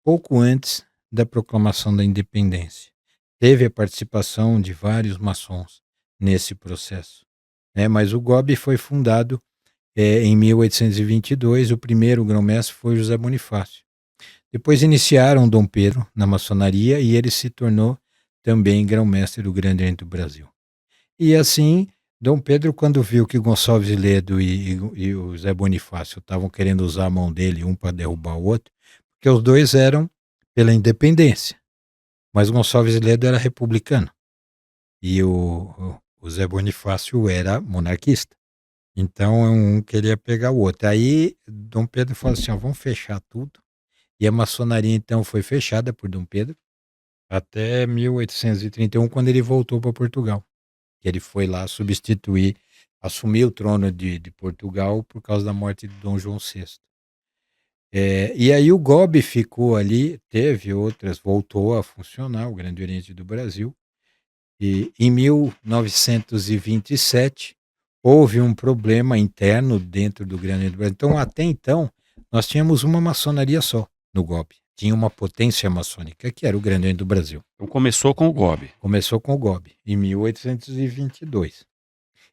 pouco antes da proclamação da independência. Teve a participação de vários maçons nesse processo, né, mas o GOB foi fundado, em 1822, o primeiro grão-mestre foi José Bonifácio. Depois iniciaram Dom Pedro na maçonaria e ele se tornou também grão-mestre do Grande Oriente do Brasil. E assim, Dom Pedro, quando viu que Gonçalves Ledo e o Zé Bonifácio estavam querendo usar a mão dele, um para derrubar o outro, porque os dois eram pela independência, mas Gonçalves Ledo era republicano e o Zé Bonifácio era monarquista. Então um queria pegar o outro. Aí Dom Pedro falou assim: "Ó, vamos fechar tudo", e a maçonaria então foi fechada por Dom Pedro até 1831, quando ele voltou para Portugal. Que ele foi lá substituir, assumir o trono de Portugal por causa da morte de Dom João VI. E aí o GOB ficou ali, teve outras, voltou a funcionar, o Grande Oriente do Brasil, e em 1927 houve um problema interno dentro do Grande Oriente do Brasil. Então, até então, nós tínhamos uma maçonaria só no GOB. Tinha uma potência maçônica, que era o Grande Oriente do Brasil. Então começou com o GOB. Começou com o GOB, em 1822.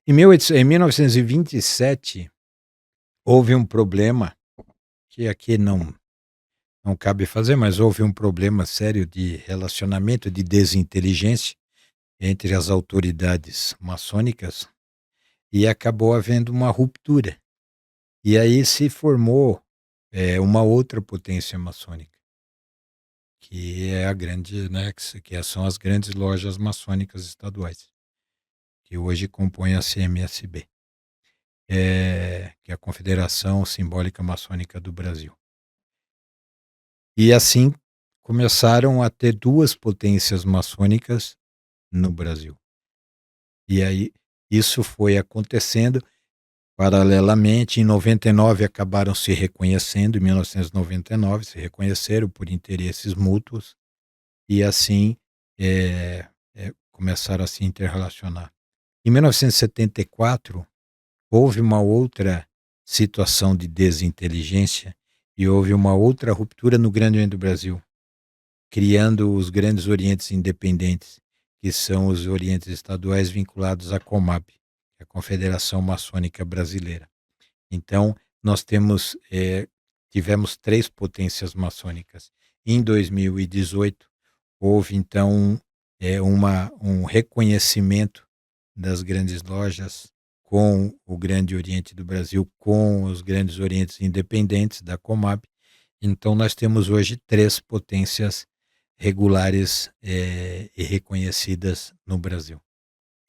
Em 1927, houve um problema, que aqui não cabe fazer, mas houve um problema sério de relacionamento, de desinteligência entre as autoridades maçônicas e acabou havendo uma ruptura. E aí se formou uma outra potência maçônica, que é a grande, né, são as grandes lojas maçônicas estaduais, que hoje compõem a CMSB. Que é a Confederação Simbólica Maçônica do Brasil. E assim começaram a ter duas potências maçônicas no Brasil. E aí isso foi acontecendo paralelamente. Em 99 acabaram se reconhecendo, em 1999 se reconheceram por interesses mútuos e assim começaram a se interrelacionar. Em 1974 houve uma outra situação de desinteligência e houve uma outra ruptura no Grande Oriente do Brasil, criando os Grandes Orientes Independentes, que são os Orientes Estaduais vinculados à COMAB, que é a Confederação Maçônica Brasileira. Então, nós tivemos três potências maçônicas. Em 2018, houve então um reconhecimento das grandes lojas com o Grande Oriente do Brasil, com os Grandes Orientes Independentes da COMAB. Então, nós temos hoje três potências regulares e reconhecidas no Brasil,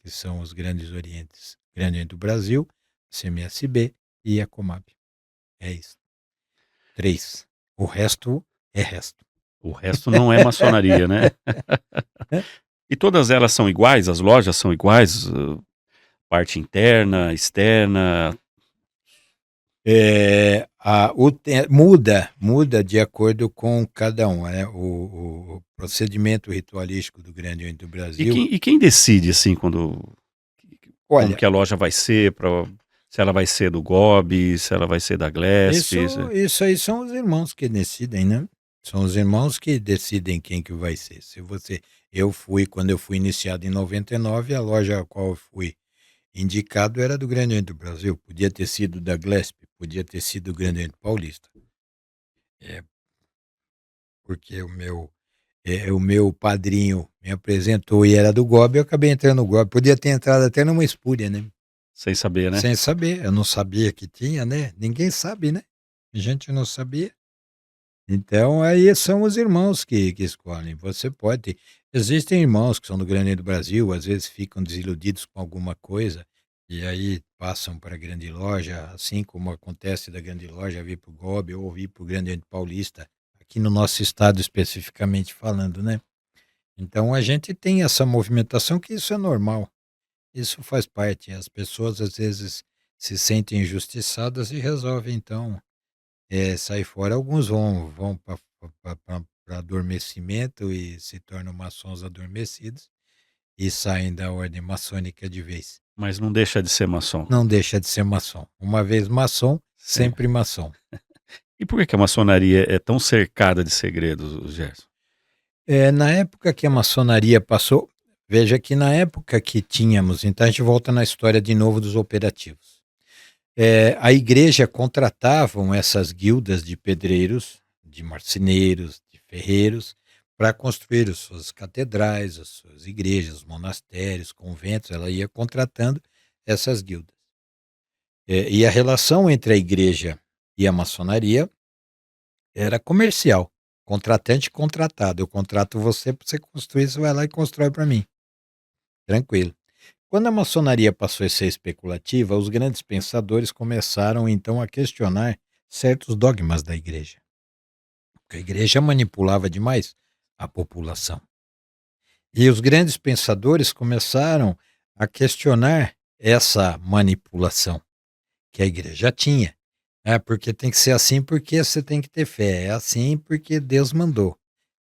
que são os Grandes Orientes. Grande Oriente do Brasil, CMSB e a COMAB. É isso. Três. O resto é resto. O resto não é maçonaria, né? E todas elas são iguais? As lojas são iguais? Parte interna, externa? Muda de acordo com cada um, né? O procedimento ritualístico do Grande Oriente do E Brasil. quem decide, assim, como Olha, que a loja vai ser, se ela vai ser do GOB, se ela vai ser da Glesp? isso aí são os irmãos que decidem, né? São os irmãos que decidem quem que vai ser. Quando eu fui iniciado em 99, a loja a qual eu fui indicado era do Grande Oriente do Brasil. Podia ter sido da Glesp, podia ter sido do Grande Oriente Paulista. Porque o meu padrinho me apresentou e era do GOB, eu acabei entrando no GOB. Podia ter entrado até numa espúria, né? Sem saber, né? Sem saber, eu não sabia que tinha, né? Ninguém sabe, né? A gente não sabia. Então, aí são os irmãos que escolhem. Você pode. Existem irmãos que são do Grande do Brasil, às vezes ficam desiludidos com alguma coisa, e aí passam para a grande loja, assim como acontece da grande loja vir para o GOB ou vir para o Grande Oriente Paulista, aqui no nosso estado especificamente falando, né? Então a gente tem essa movimentação, que isso é normal, isso faz parte. As pessoas às vezes se sentem injustiçadas e resolvem então sair fora. Alguns vão para adormecimento e se tornam maçons adormecidos e saem da ordem maçônica de vez. Mas não deixa de ser maçom. Não deixa de ser maçom. Uma vez maçom, Sim. sempre maçom. E por que a maçonaria é tão cercada de segredos, Gerson? Na época que a maçonaria passou, veja que na época que tínhamos, então a gente volta na história de novo dos operativos. A igreja contratavam essas guildas de pedreiros, de marceneiros, de ferreiros, para construir as suas catedrais, as suas igrejas, monastérios, conventos. Ela ia contratando essas guildas. E a relação entre a igreja e a maçonaria era comercial, contratante e contratado. Eu contrato você para você construir, você vai lá e constrói para mim. Tranquilo. Quando a maçonaria passou a ser especulativa, os grandes pensadores começaram então a questionar certos dogmas da igreja, porque a igreja manipulava demais a população. E os grandes pensadores começaram a questionar essa manipulação que a igreja tinha. É, porque tem que ser assim porque você tem que ter fé, é assim porque Deus mandou.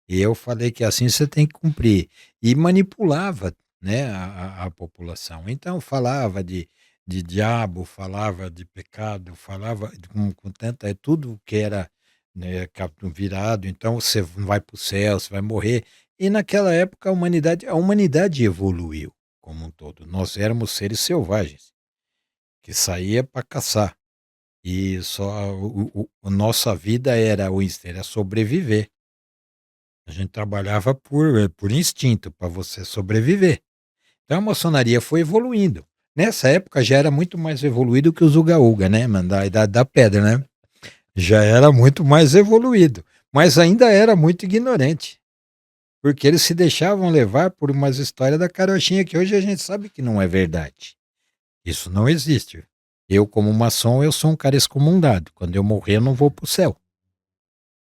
E eu falei que é assim você tem que cumprir. E manipulava, né, a população. Então falava de diabo, falava de pecado, falava com tanta, é tudo que era, né, virado. Então você não vai para o céu, você vai morrer. E naquela época a humanidade evoluiu como um todo. Nós éramos seres selvagens que saía para caçar. E só a nossa vida era sobreviver. A gente trabalhava por instinto, para você sobreviver. Então a maçonaria foi evoluindo. Nessa época já era muito mais evoluído que os uga-uga, né, mano, da idade da pedra, né. Já era muito mais evoluído, mas ainda era muito ignorante, porque eles se deixavam levar por umas histórias da carochinha que hoje a gente sabe que não é verdade. Isso não existe. Eu, como maçom, eu sou um cara excomungado. Quando eu morrer, eu não vou para o céu.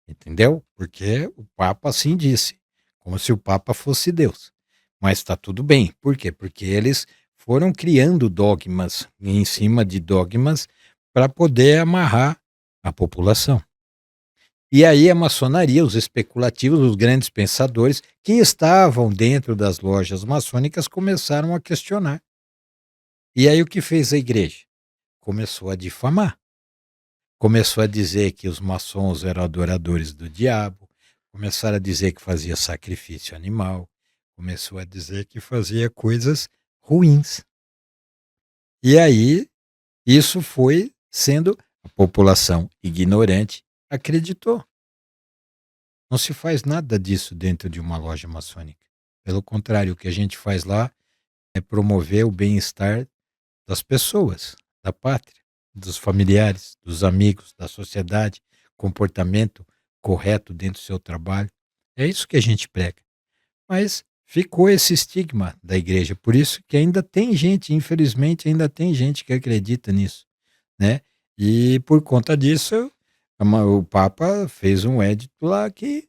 Entendeu? Porque o Papa assim disse, como se o Papa fosse Deus. Mas está tudo bem. Por quê? Porque eles foram criando dogmas em cima de dogmas para poder amarrar a população. E aí a maçonaria, os especulativos, os grandes pensadores que estavam dentro das lojas maçônicas começaram a questionar. E aí o que fez a igreja? Começou a difamar. Começou a dizer que os maçons eram adoradores do diabo, começaram a dizer que fazia sacrifício animal, começou a dizer que fazia coisas ruins. E aí, isso foi sendo a população ignorante acreditou. Não se faz nada disso dentro de uma loja maçônica. Pelo contrário, o que a gente faz lá é promover o bem-estar das pessoas, da pátria, dos familiares, dos amigos, da sociedade, comportamento correto dentro do seu trabalho. É isso que a gente prega. Mas ficou esse estigma da igreja, por isso que ainda tem gente, infelizmente, ainda tem gente que acredita nisso, né? E por conta disso, o Papa fez um edito lá que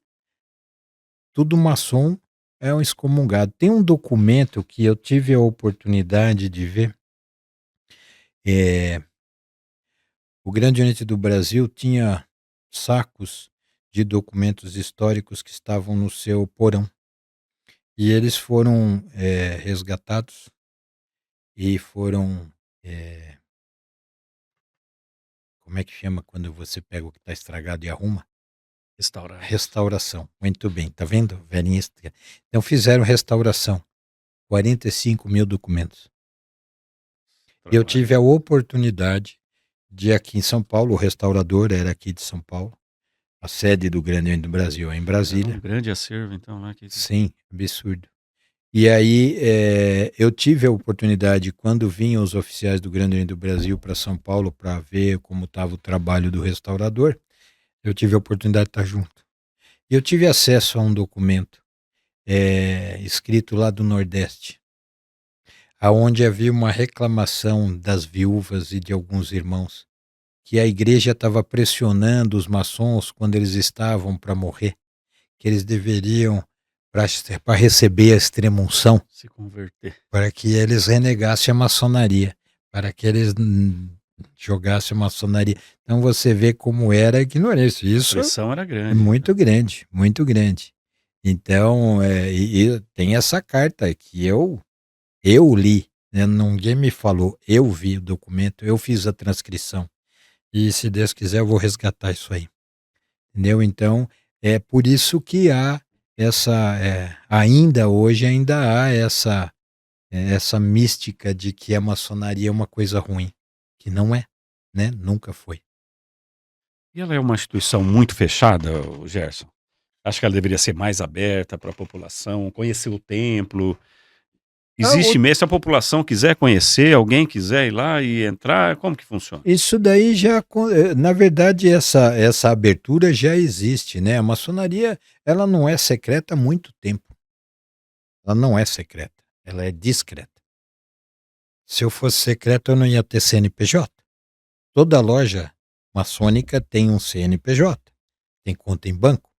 tudo maçom é um excomungado. Tem um documento que eu tive a oportunidade de ver, é, o Grande Oriente do Brasil tinha sacos de documentos históricos que estavam no seu porão. E eles foram, resgatados e foram, eh, como é que chama quando você pega o que está estragado e arruma? Restaurados. Restauração. Muito bem, tá vendo? Velhinha. Então fizeram restauração, 45.000 documentos. E eu tive a Trabalho. oportunidade de aqui em São Paulo, o restaurador era aqui de São Paulo, a sede do Grande Oriente do Brasil é em Era um Brasília. grande acervo, então, né? Sim, absurdo. E aí, eu tive a oportunidade, quando vinham os oficiais do Grande Oriente do Brasil para São Paulo para ver como estava o trabalho do restaurador, eu tive a oportunidade de estar junto. E eu tive acesso a um documento, escrito lá do Nordeste, aonde havia uma reclamação das viúvas e de alguns irmãos, que a igreja estava pressionando os maçons quando eles estavam para morrer, que eles deveriam, para receber a extrema-unção, Se converter. para que eles renegassem a maçonaria, para que eles jogassem a maçonaria. Então você vê como era a ignorância. A Isso pressão era é grande. muito grande, muito grande. Então, e tem essa carta que eu li, né, ninguém me falou, eu vi o documento, eu fiz a transcrição. E se Deus quiser eu vou resgatar isso aí, entendeu? Então, é por isso que há essa, ainda hoje ainda há essa mística de que a maçonaria é uma coisa ruim, que não é, né, nunca foi. E ela é uma instituição muito fechada, ô Gerson? Acho que ela deveria ser mais aberta para a população, conhecer o templo. Ah, Existe mesmo, se a população quiser conhecer, alguém quiser ir lá e entrar, como que funciona? isso daí na verdade essa abertura já existe, né, a maçonaria ela não é secreta há muito tempo, ela não é secreta, ela é discreta. Se eu fosse secreto, eu não ia ter CNPJ. Toda loja maçônica tem um CNPJ, tem conta em banco.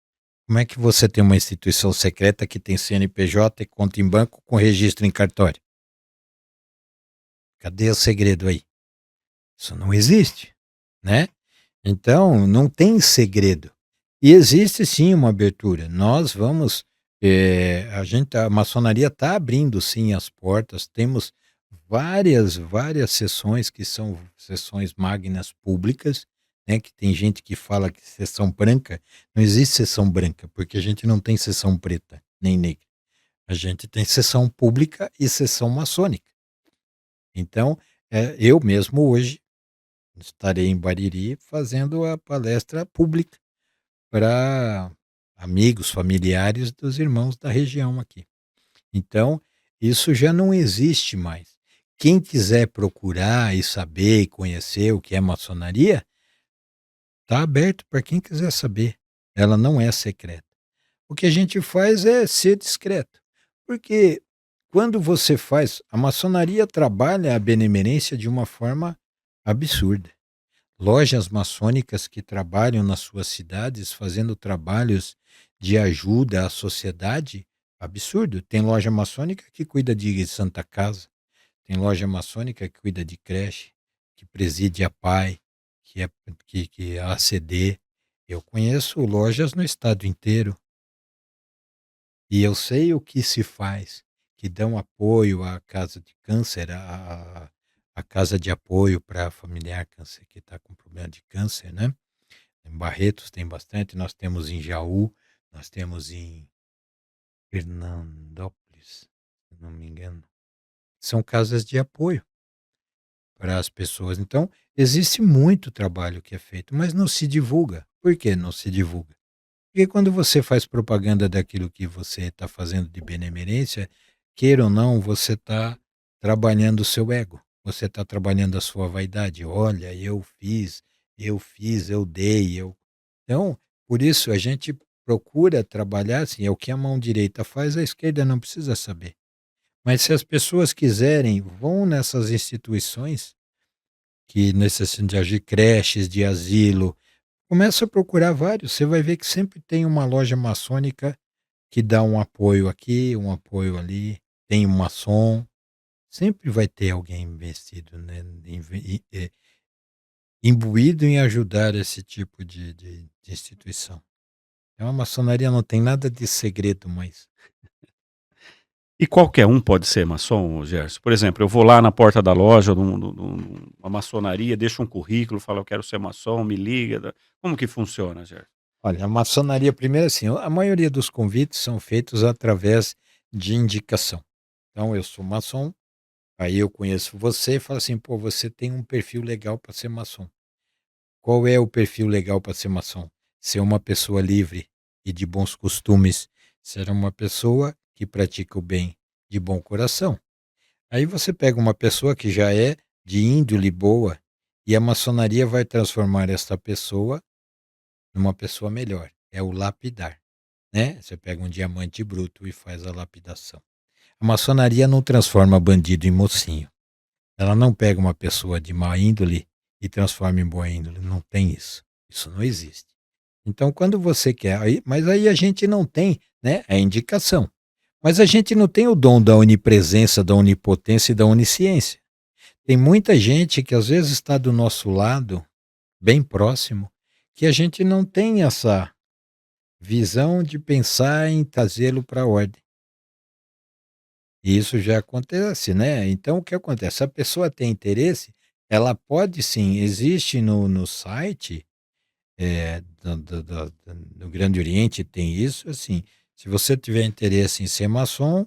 Como é que você tem uma instituição secreta que tem CNPJ e conta em banco com registro em cartório? Cadê o segredo aí? Isso não existe, né? Então, não tem segredo. E existe sim uma abertura. Nós vamos, a maçonaria está abrindo sim as portas. Temos várias sessões que são sessões magnas públicas, né? Que tem gente que fala que sessão branca, não existe sessão branca, porque a gente não tem sessão preta nem negra. A gente tem sessão pública e sessão maçônica. Então, eu mesmo hoje estarei em Bariri fazendo a palestra pública para amigos, familiares dos irmãos da região aqui. Então, isso já não existe mais. Quem quiser procurar e saber e conhecer o que é maçonaria, está aberto para quem quiser saber. Ela não é secreta. O que a gente faz é ser discreto. Porque quando você faz, a maçonaria trabalha a benemerência de uma forma absurda. Lojas maçônicas que trabalham nas suas cidades fazendo trabalhos de ajuda à sociedade, absurdo. Tem loja maçônica que cuida de Santa Casa, tem loja maçônica que cuida de creche, que preside a PAI, que é a ACD. Eu conheço lojas no estado inteiro e eu sei o que se faz, que dão apoio à casa de câncer, a casa de apoio para familiar câncer que está com problema de câncer, né? Em Barretos tem bastante, nós temos em Jaú, nós temos em Fernandópolis, se não me engano. São casas de apoio para as pessoas. Então, existe muito trabalho que é feito, mas não se divulga. Por que não se divulga? Porque quando você faz propaganda daquilo que você está fazendo de benemerência, queira ou não, você está trabalhando o seu ego. Você está trabalhando a sua vaidade. Olha, eu dei, eu. Então, por isso a gente procura trabalhar assim, é o que a mão direita faz, a esquerda não precisa saber. Mas se as pessoas quiserem, vão nessas instituições que necessitam de agir, creches, de asilo. Começa a procurar vários, você vai ver que sempre tem uma loja maçônica que dá um apoio aqui, um apoio ali, tem um maçom, sempre vai ter alguém investido, né, imbuído em ajudar esse tipo de instituição. Então a maçonaria não tem nada de segredo mais. E qualquer um pode ser maçom, Gerson? Por exemplo, eu vou lá na porta da loja, numa maçonaria, deixo um currículo, falo: "Eu quero ser maçom, me liga", como que funciona, Gerson? Olha, a maçonaria, primeiro assim, a maioria dos convites são feitos através de indicação. Então eu sou maçom, aí eu conheço você e falo assim: "Pô, você tem um perfil legal para ser maçom". Qual é o perfil legal para ser maçom? Ser uma pessoa livre e de bons costumes, ser uma pessoa que pratica o bem de bom coração. Aí você pega uma pessoa que já é de índole boa e a maçonaria vai transformar esta pessoa numa pessoa melhor. É o lapidar, né? Você pega um diamante bruto e faz a lapidação. A maçonaria não transforma bandido em mocinho. Ela não pega uma pessoa de má índole e transforma em boa índole. Não tem isso. Isso não existe. Então, quando você quer, mas aí a gente não tem, né, a indicação. Mas a gente não tem o dom da onipresença, da onipotência e da onisciência. Tem muita gente que às vezes está do nosso lado, bem próximo, que a gente não tem essa visão de pensar em trazê-lo para a ordem. E isso já acontece, né? Então o que acontece? Se a pessoa tem interesse, ela pode sim, existe no site do Grande Oriente, tem isso, assim, se você tiver interesse em ser maçom,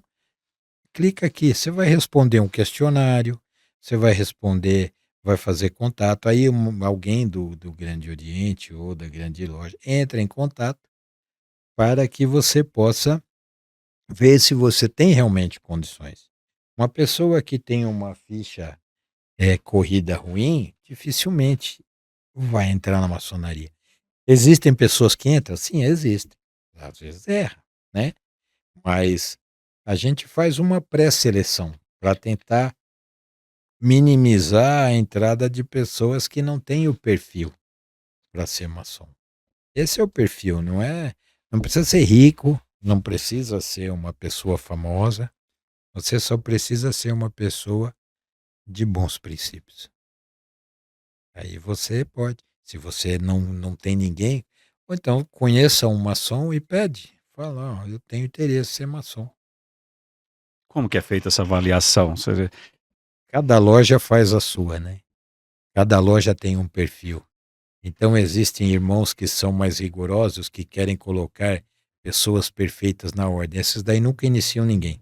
clica aqui, você vai responder um questionário, você vai responder, vai fazer contato, aí alguém do Grande Oriente ou da Grande Loja entra em contato para que você possa ver se você tem realmente condições. Uma pessoa que tem uma ficha corrida ruim, dificilmente vai entrar na maçonaria. Existem pessoas que entram? Sim, existem. Às vezes erra, né? Mas a gente faz uma pré-seleção para tentar minimizar a entrada de pessoas que não têm o perfil para ser maçom. Esse é o perfil, não precisa ser rico, não precisa ser uma pessoa famosa, você só precisa ser uma pessoa de bons princípios. Aí você pode, se você não tem ninguém, ou então conheça um maçom e pede, fala: "Ó, eu tenho interesse em ser maçom". Como que é feita essa avaliação? Você Cada loja faz a sua, né, cada loja tem um perfil. Então existem irmãos que são mais rigorosos, que querem colocar pessoas perfeitas na ordem, esses daí nunca iniciam ninguém.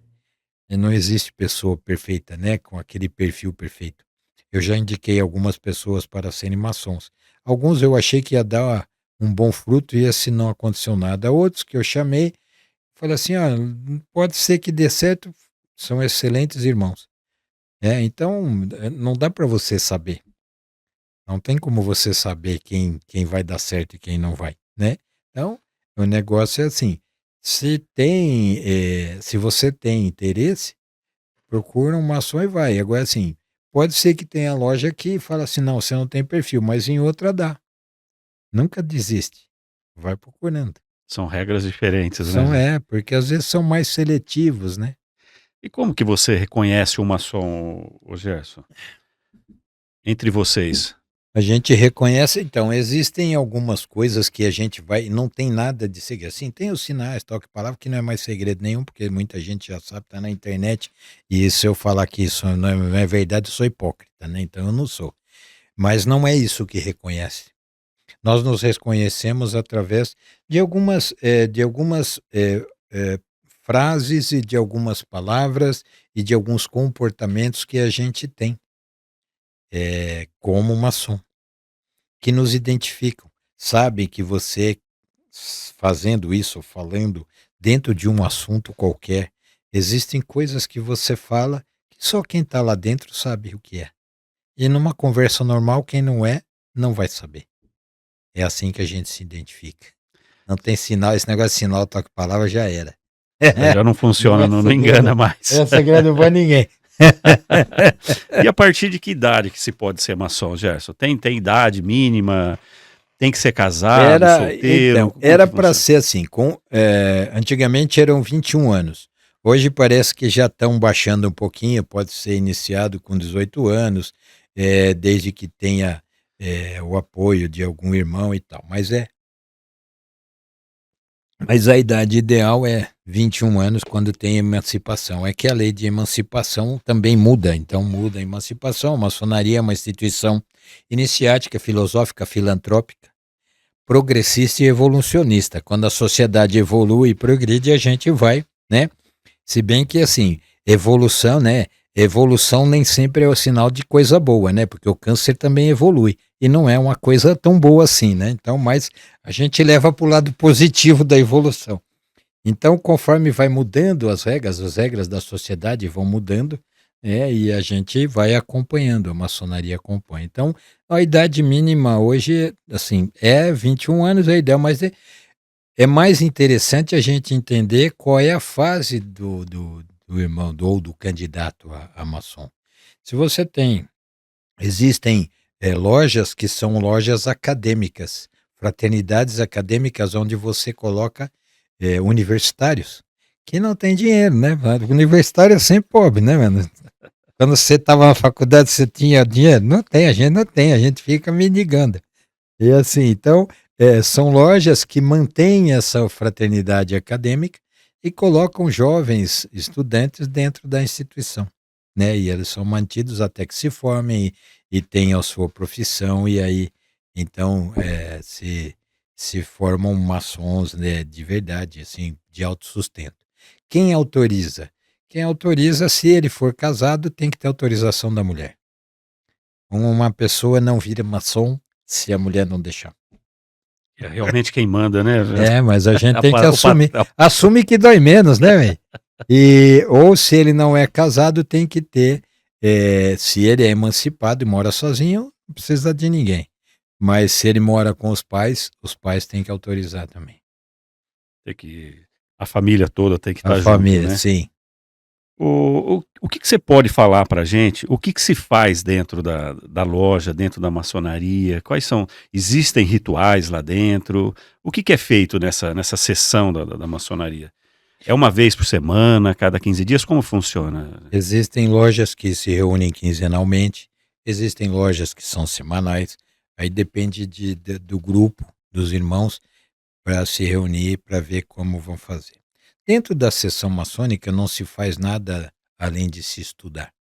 E não existe pessoa perfeita, né, com aquele perfil perfeito. Eu já indiquei algumas pessoas para serem maçons. Alguns eu achei que ia dar um bom fruto e esse não aconteceu nada. Outros que eu chamei, falei assim: "Ah, pode ser que dê certo", são excelentes irmãos. É, então, não dá para você saber. Não tem como você saber quem vai dar certo e quem não vai, né. Então, o negócio é assim, se você tem interesse, procura um maçom e vai. Agora assim, pode ser que tenha loja que fala assim: "Não, você não tem perfil", mas em outra dá. Nunca desiste, vai procurando. são regras diferentes, né, Gé? Porque às vezes são mais seletivos, né. E como que você reconhece um maçom, ô Gerson? Entre vocês? A gente reconhece então, existem algumas coisas que a gente vai não tem nada de segredo, assim, tem os sinais, toque palavra, que não é mais segredo nenhum, porque muita gente já sabe, tá na internet, e se eu falar que isso não é verdade, eu sou hipócrita, né, então eu não sou. Mas não é isso que reconhece. Nós nos reconhecemos através de algumas frases e de algumas palavras e de alguns comportamentos que a gente tem, como maçom. Que nos identificam. Sabem que você fazendo isso, falando dentro de um assunto qualquer, existem coisas que você fala que só quem está lá dentro sabe o que é. E numa conversa normal, quem não é, não vai saber. É assim que a gente se identifica. Não tem sinal, esse negócio de sinal, toque palavra já era. Já não Não funciona, é não engana segredo, mais. não é segredo para ninguém. E a partir de que idade que se pode ser maçom, Gerson? Tem idade mínima? Tem que ser casado, solteiro? Como Era que para funciona? ser assim, antigamente eram 21 anos. Hoje parece que já estão baixando um pouquinho, pode ser iniciado com 18 anos, desde que tenha, o apoio de algum irmão e tal. Mas a idade ideal é 21 anos quando tem emancipação. É que a lei de emancipação também muda, então muda a emancipação. A maçonaria é uma instituição iniciática, filosófica, filantrópica, progressista e evolucionista. Quando a sociedade evolui e progride, a gente vai, né? Se bem que assim, evolução, né? Evolução nem sempre é o sinal de coisa boa, né? Porque o câncer também evolui e não é uma coisa tão boa assim, né? Então, mas a gente leva para o lado positivo da evolução. Então, conforme vai mudando as regras da sociedade vão mudando, e a gente vai acompanhando, a maçonaria acompanha. Então, a idade mínima hoje, assim, é 21 anos a ideia, mas é mais interessante a gente entender qual é a fase do irmão ou do candidato a maçom. Se você tem existem, lojas que são lojas acadêmicas, fraternidades acadêmicas onde você coloca, universitários, que não tem dinheiro, né, universitário é sempre pobre, né, mano. Quando você estava na faculdade você tinha dinheiro? Não tem, a gente não tem, a gente fica mendigando. E assim, então, são lojas que mantêm essa fraternidade acadêmica e colocam jovens estudantes dentro da instituição, né, e eles são mantidos até que se formem e tenham a sua profissão, e aí, então, se formam maçons, né, de verdade, assim, de autossustento. Quem autoriza? Quem autoriza, se ele for casado, tem que ter autorização da mulher. Uma pessoa não vira maçom se a mulher não deixar. É realmente quem manda, né, Gerson? É, mas a gente tem que O assumir. patrão. Assume que dói menos, né, velho? Ou se ele não é casado, tem que ter. Se ele é emancipado e mora sozinho, não precisa de ninguém. Mas se ele mora com os pais têm que autorizar também. Tem que a família toda tem que A estar junto, família, né? sim. O que você pode falar para gente? O que se faz dentro da loja, dentro da maçonaria? Quais são existem rituais lá dentro? O que é feito nessa sessão da maçonaria? É uma vez por semana, cada 15 dias? Como funciona? Existem lojas que se reúnem quinzenalmente, existem lojas que são semanais, aí depende do grupo, dos irmãos, para se reunir para ver como vão fazer. Dentro da sessão maçônica não se faz nada além de se estudar.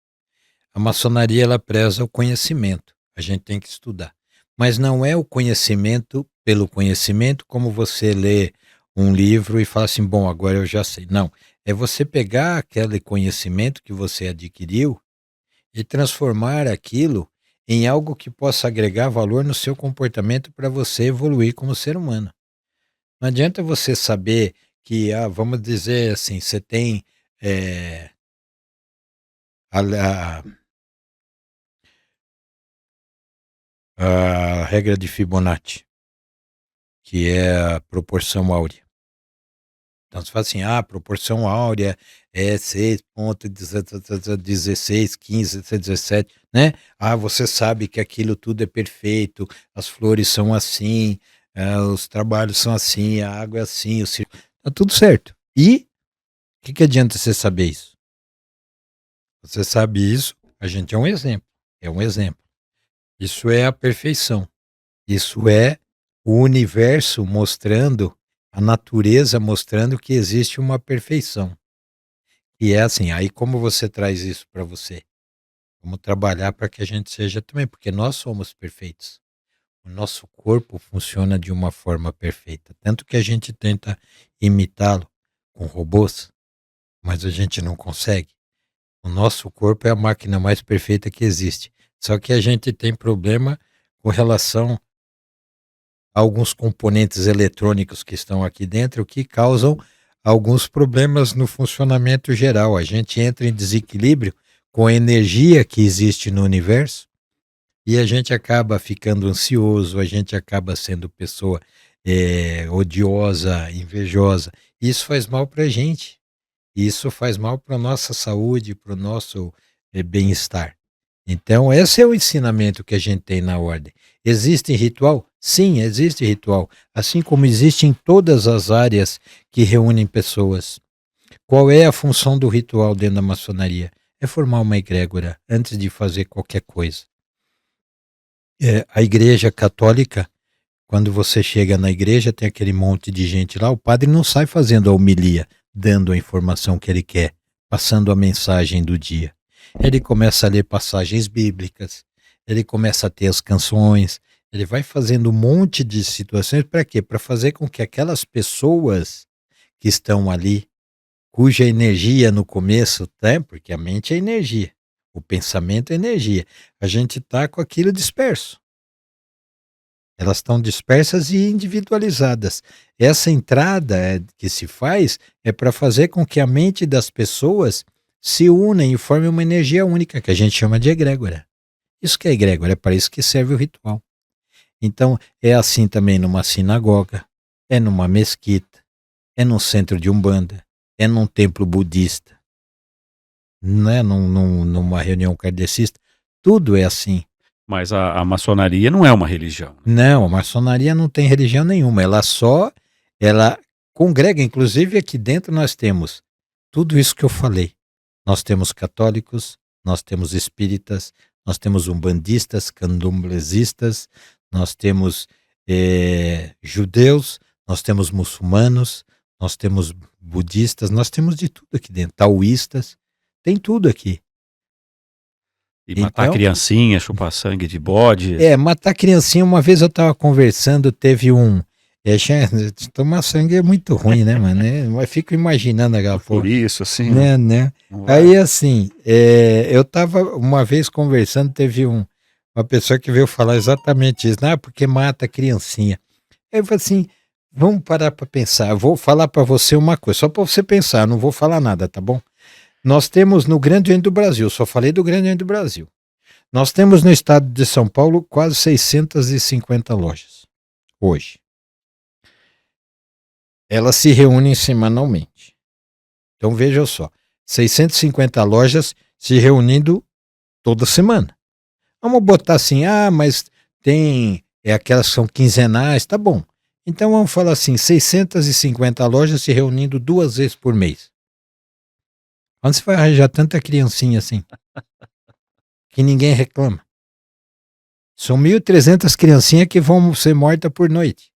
A maçonaria ela preza o conhecimento, a gente tem que estudar. Mas não é o conhecimento pelo conhecimento, como você lê um livro e fala assim: bom, agora eu já sei. Não, é você pegar aquele conhecimento que você adquiriu e transformar aquilo em algo que possa agregar valor no seu comportamento para você evoluir como ser humano. Não adianta você saber que, vamos dizer assim, você tem eh, a, a regra de Fibonacci, que é a proporção áurea. Então você fala assim: a proporção áurea é 6,16, 15, 17, né? Você sabe que aquilo tudo é perfeito, as flores são assim, os trabalhos são assim, a água é assim, tá tudo certo. E o que adianta você saber isso? Você sabe isso, a gente é um exemplo. Isso é a perfeição. Isso é o universo mostrando, a natureza mostrando que existe uma perfeição. E é assim, aí como você traz isso para você? Vamos trabalhar para que a gente seja também, porque nós somos perfeitos. O nosso corpo funciona de uma forma perfeita, tanto que a gente tenta imitá-lo com robôs, mas a gente não consegue. O nosso corpo é a máquina mais perfeita que existe. Só que a gente tem problema com relação alguns componentes eletrônicos que estão aqui dentro que causam alguns problemas no funcionamento geral. A gente entra em desequilíbrio com a energia que existe no universo e a gente acaba ficando ansioso, a gente acaba sendo pessoa odiosa, invejosa. Isso faz mal para a gente. Isso faz mal para a nossa saúde, para o nosso bem-estar. Então, esse é o ensinamento que a gente tem na ordem. Existe ritual? Sim, existe ritual. Assim como existe em todas as áreas que reúnem pessoas. Qual é a função do ritual dentro da maçonaria? É formar uma egrégora antes de fazer qualquer coisa. A igreja católica, quando você chega na igreja, tem aquele monte de gente lá, o padre não sai fazendo a homilia, dando a informação que ele quer, passando a mensagem do dia. Ele começa a ler passagens bíblicas, ele começa a ter as canções, ele vai fazendo um monte de situações para quê? Para fazer com que aquelas pessoas que estão ali, cuja energia no começo tem, porque a mente é energia, o pensamento é energia, a gente está com aquilo disperso. Elas estão dispersas e individualizadas. Essa entrada que se faz é para fazer com que a mente das pessoas se unem e formem uma energia única, que a gente chama de egrégora. Isso que é egrégora, é para isso que serve o ritual. Então, é assim também numa sinagoga, é numa mesquita, é num centro de umbanda, é num templo budista, né? Numa reunião kardecista. Tudo é assim. Mas a maçonaria não é uma religião, né? Não, a maçonaria não tem religião nenhuma, ela congrega, inclusive aqui dentro nós temos tudo isso que eu falei. Nós temos católicos, nós temos espíritas, nós temos umbandistas, candomblesistas, nós temos judeus, nós temos muçulmanos, nós temos budistas, nós temos de tudo aqui dentro, taoístas, tem tudo aqui. E matar Então, criancinha, chupar sangue de bode. matar criancinha, uma vez eu estava conversando, teve um. Tomar sangue é muito ruim, né, mano? Eu fico imaginando aquela Por porra. isso, assim, Né? não vai. Aí, assim, eu estava uma vez conversando, teve uma pessoa que veio falar exatamente isso. Porque mata criancinha. Aí eu falei assim: vamos parar para pensar. Eu vou falar para você uma coisa, só para você pensar, eu não vou falar nada, tá bom? Nós temos no Grande Oriente do Brasil, só falei do Grande Oriente do Brasil. Nós temos no estado de São Paulo quase 650 lojas hoje. Elas se reúnem semanalmente. Então veja só, 650 lojas se reunindo toda semana. Vamos botar assim, mas tem aquelas que são quinzenais, tá bom. Então vamos falar assim, 650 lojas se reunindo 2 vezes por mês. Onde você vai arranjar tanta criancinha assim? Que ninguém reclama. São 1.300 criancinhas que vão ser mortas por noite.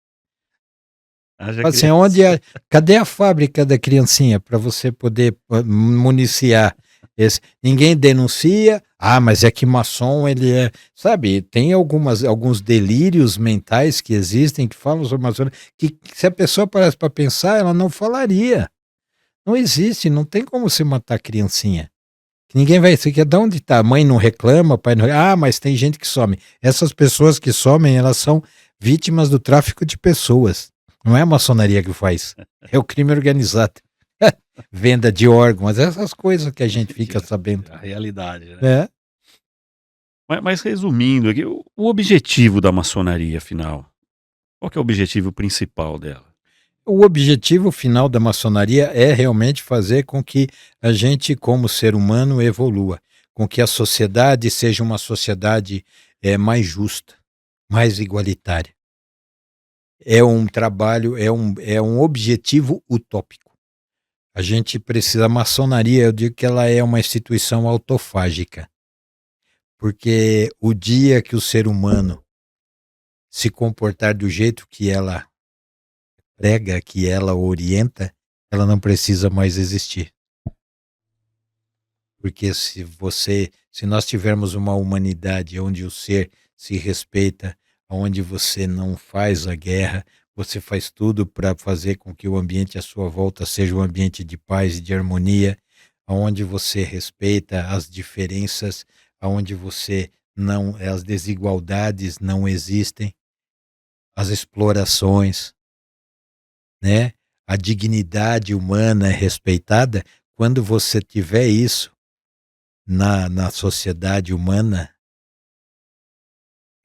Haja Assim, criança. cadê a fábrica da criancinha para você poder municiar esse? Ninguém denuncia. Mas é que maçom ele é, sabe? Tem alguns delírios mentais que existem que falam sobre maçom que se a pessoa parasse para pensar, ela não falaria. Não existe, não tem como você matar criancinha. Ninguém vai dizer que de onde tá? A mãe não reclama, o pai não. Mas tem gente que some. Essas pessoas que somem, elas são vítimas do tráfico de pessoas. Não é a maçonaria que faz, é o crime organizado. Venda de órgãos, essas coisas que a gente fica sabendo. A realidade, né? É. Mas resumindo aqui, o objetivo da maçonaria, afinal, qual que é o objetivo principal dela? O objetivo final da maçonaria é realmente fazer com que a gente, como ser humano, evolua, com que a sociedade seja uma sociedade mais justa, mais igualitária. É um trabalho, é um objetivo utópico. A gente precisa, a maçonaria, eu digo que ela é uma instituição autofágica, porque o dia que o ser humano se comportar do jeito que ela prega, que ela orienta, ela não precisa mais existir. Porque se nós tivermos uma humanidade onde o ser se respeita, onde você não faz a guerra, você faz tudo para fazer com que o ambiente à sua volta seja um ambiente de paz e de harmonia, onde você respeita as diferenças, onde você não, as desigualdades não existem, as explorações, né? A dignidade humana é respeitada. Quando você tiver isso na sociedade humana,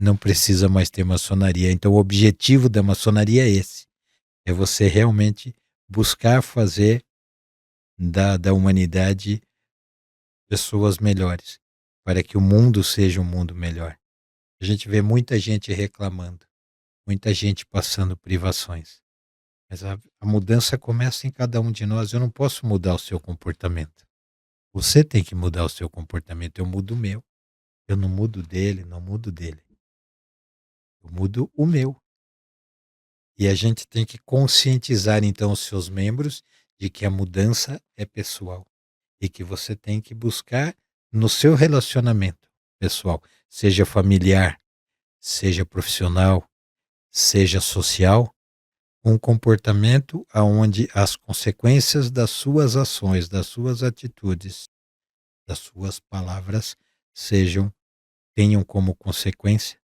não precisa mais ter maçonaria. Então, o objetivo da maçonaria é esse: é você realmente buscar fazer da humanidade pessoas melhores, para que o mundo seja um mundo melhor. A gente vê muita gente reclamando, muita gente passando privações, mas a mudança começa em cada um de nós. Eu não posso mudar o seu comportamento. Você tem que mudar o seu comportamento. Eu mudo o meu. Eu não mudo dele, não mudo dele. Eu mudo o meu. E a gente tem que conscientizar então os seus membros de que a mudança é pessoal e que você tem que buscar no seu relacionamento pessoal, seja familiar, seja profissional, seja social, um comportamento aonde as consequências das suas ações, das suas atitudes, das suas palavras tenham como consequência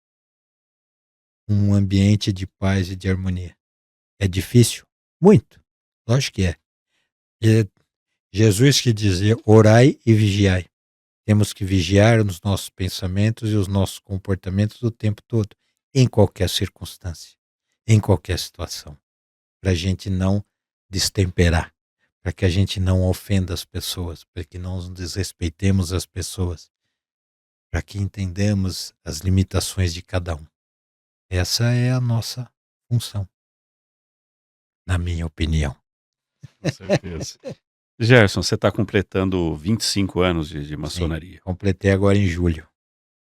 um ambiente de paz e de harmonia. É difícil? Muito. Lógico que é. É Jesus que dizia: orai e vigiai. Temos que vigiar os nossos pensamentos e os nossos comportamentos o tempo todo, em qualquer circunstância, em qualquer situação, para a gente não destemperar, para que a gente não ofenda as pessoas, para que não desrespeitemos as pessoas, para que entendamos as limitações de cada um. Essa é a nossa função, na minha opinião. Com certeza. Gerson, você está completando 25 anos de Sim, maçonaria. completei agora em julho.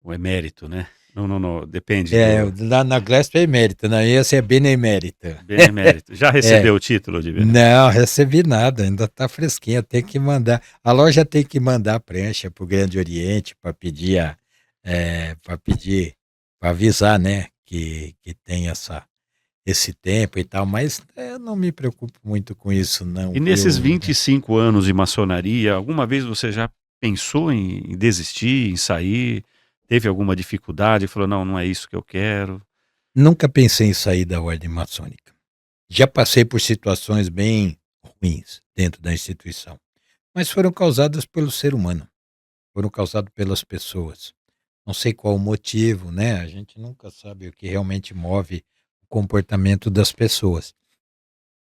O emérito, né? Não, depende do Lá na Gillespie é emérito, na minha é benemérita. benemérito. Já É, recebeu o título de benemérito? não, recebi nada, ainda tá fresquinha, tem que mandar. A loja tem que mandar a prancha pro Grande Oriente para pedir para avisar, né, que tem esse tempo e tal, mas eu não me preocupo muito com isso não, E nesses viu? 25 anos de maçonaria, alguma vez você já pensou em desistir, em sair? Teve alguma dificuldade? Falou, não, não é isso que eu quero. Nunca pensei em sair da ordem maçônica. Já passei por situações bem ruins dentro da instituição, mas foram causadas pelo ser humano, foram causadas pelas pessoas. Não sei qual o motivo, né? A gente nunca sabe o que realmente move o comportamento das pessoas.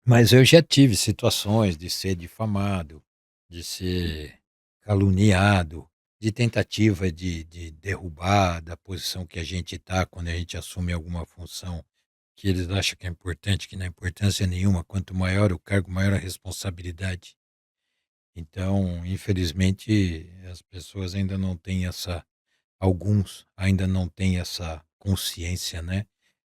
Mas eu já tive situações de ser difamado, de ser caluniado, de tentativa de derrubar da posição que a gente está quando a gente assume alguma função que eles acham que é importante, que não é importância nenhuma. Quanto maior o cargo, maior a responsabilidade. Então, infelizmente, as pessoas ainda não têm essa, alguns ainda não têm essa consciência, né?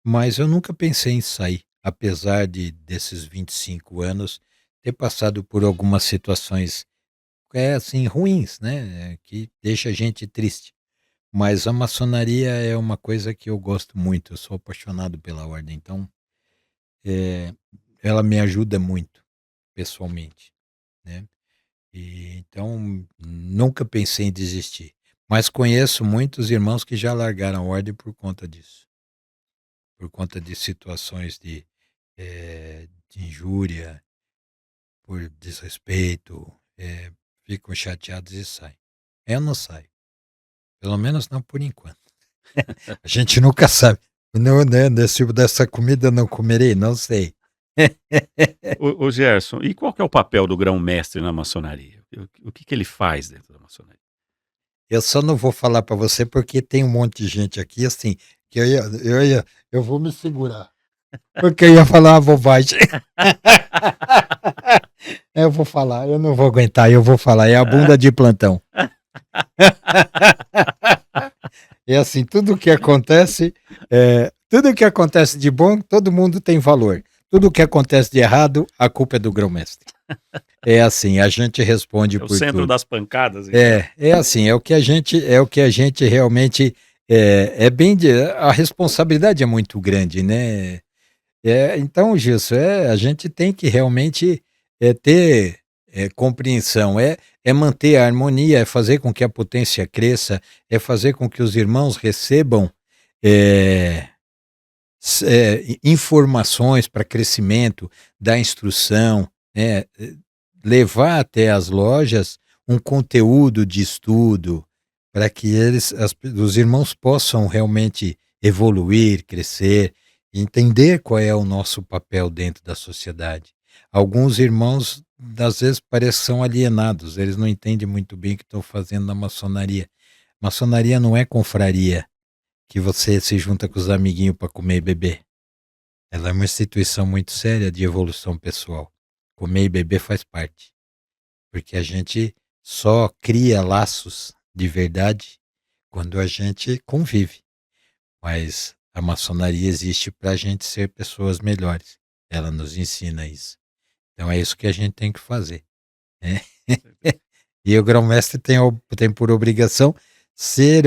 Mas eu nunca pensei em sair, apesar de desses 25 anos ter passado por algumas situações, assim, ruins, né, que deixa a gente triste. Mas a maçonaria é uma coisa que eu gosto muito, eu sou apaixonado pela ordem, então, eh, ela me ajuda muito, pessoalmente, né. E então, nunca pensei em desistir, mas conheço muitos irmãos que já largaram a ordem por conta disso, por conta de situações de injúria, por desrespeito, ficam chateados e saem. Eu não saio, pelo menos não por enquanto. A gente nunca sabe. Não, né, dessa comida eu não comerei, não sei. Ô Gerson, e qual que é o papel do grão-mestre na maçonaria? O que que ele faz dentro da maçonaria? Eu só não vou falar para você, porque tem um monte de gente aqui, assim, que eu vou me segurar, porque eu ia falar uma bobagem. Eu vou falar, eu não vou aguentar, eu vou falar, é a bunda de plantão. É assim, tudo que acontece de bom, todo mundo tem valor. Tudo que acontece de errado, a culpa é do grão-mestre. É assim, a gente responde É o por centro tudo. das pancadas, então? É assim, é o que a gente realmente, a responsabilidade é muito grande, né. Então, Gilson, a gente tem que realmente, ter, compreensão, é manter a harmonia, é fazer com que a potência cresça, é fazer com que os irmãos recebam, eh informações para crescimento, dar instrução, né, levar até as lojas um conteúdo de estudo para que os irmãos possam realmente evoluir, crescer, entender qual é o nosso papel dentro da sociedade. Alguns irmãos, às vezes, parecem que são alienados, eles não entendem muito bem o que estão fazendo na maçonaria. Maçonaria não é confraria que você se junta com os amiguinhos para comer e beber. Ela é uma instituição muito séria de evolução pessoal. Comer e beber faz parte, porque a gente só cria laços de verdade quando a gente convive. Mas a maçonaria existe para a gente ser pessoas melhores. Ela nos ensina isso. Então é isso que a gente tem que fazer, né? E o grão-mestre tem por obrigação ser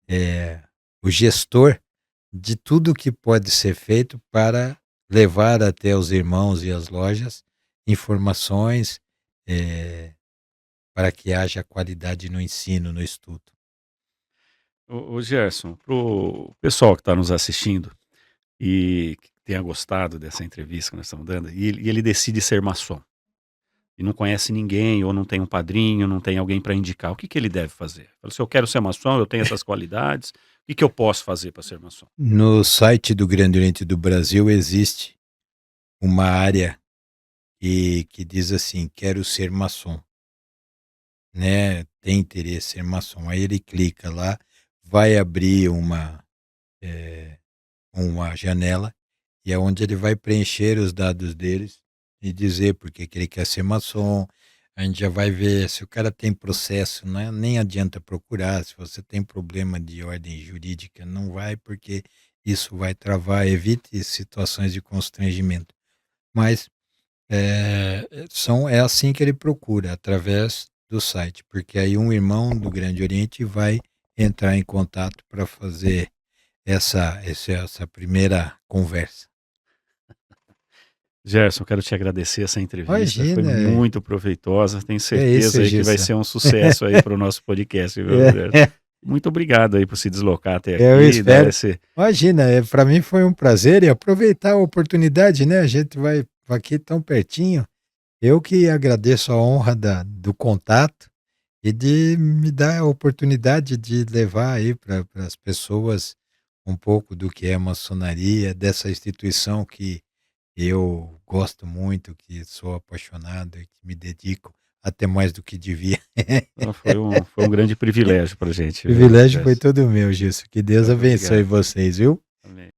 eh, o gestor de tudo que pode ser feito para levar até os irmãos e as lojas informações, eh, para que haja qualidade no ensino, no estudo. Ô Gerson, para o pessoal que está nos assistindo e que tenha gostado dessa entrevista que nós estamos dando, e ele decide ser maçom, e não conhece ninguém, ou não tem um padrinho, não tem alguém para indicar, o que que ele deve fazer? Fala assim: "Eu quero ser maçom, eu tenho essas qualidades, o que que eu posso fazer para ser maçom?" No site do Grande Oriente do Brasil existe uma área que diz assim: "Quero ser maçom", né, tem interesse em ser maçom. Aí ele clica lá, vai abrir eh, uma janela, e é onde ele vai preencher os dados deles e dizer por que que ele quer ser maçom. A gente já vai ver se o cara tem processo, né, nem adianta procurar. Se você tem problema de ordem jurídica, não vai, porque isso vai travar, evite situações de constrangimento. Mas, é assim que ele procura, através do site, porque aí um irmão do Grande Oriente vai entrar em contato para fazer essa primeira conversa. Gerson, quero te agradecer essa entrevista, foi Imagina, muito proveitosa, tenho é isso, certeza aí que vai Gilson. ser um sucesso aí para o nosso podcast, viu, Gerson. É, Muito obrigado aí por se deslocar até eu aqui, dar espero. esse Imagina, para mim foi um prazer, e aproveitar a oportunidade, né, a gente vai aqui tão pertinho. Eu que agradeço a honra do contato e de me dar a oportunidade de levar aí para as pessoas um pouco do que é a maçonaria, dessa instituição que eu gosto muito, que sou apaixonado e que me dedico até mais do que devia. Então foi um grande privilégio pra gente, O viu, privilégio foi Gerson. todo meu, Gilson. Que Deus Muito abençoe obrigado. vocês, viu? Amém.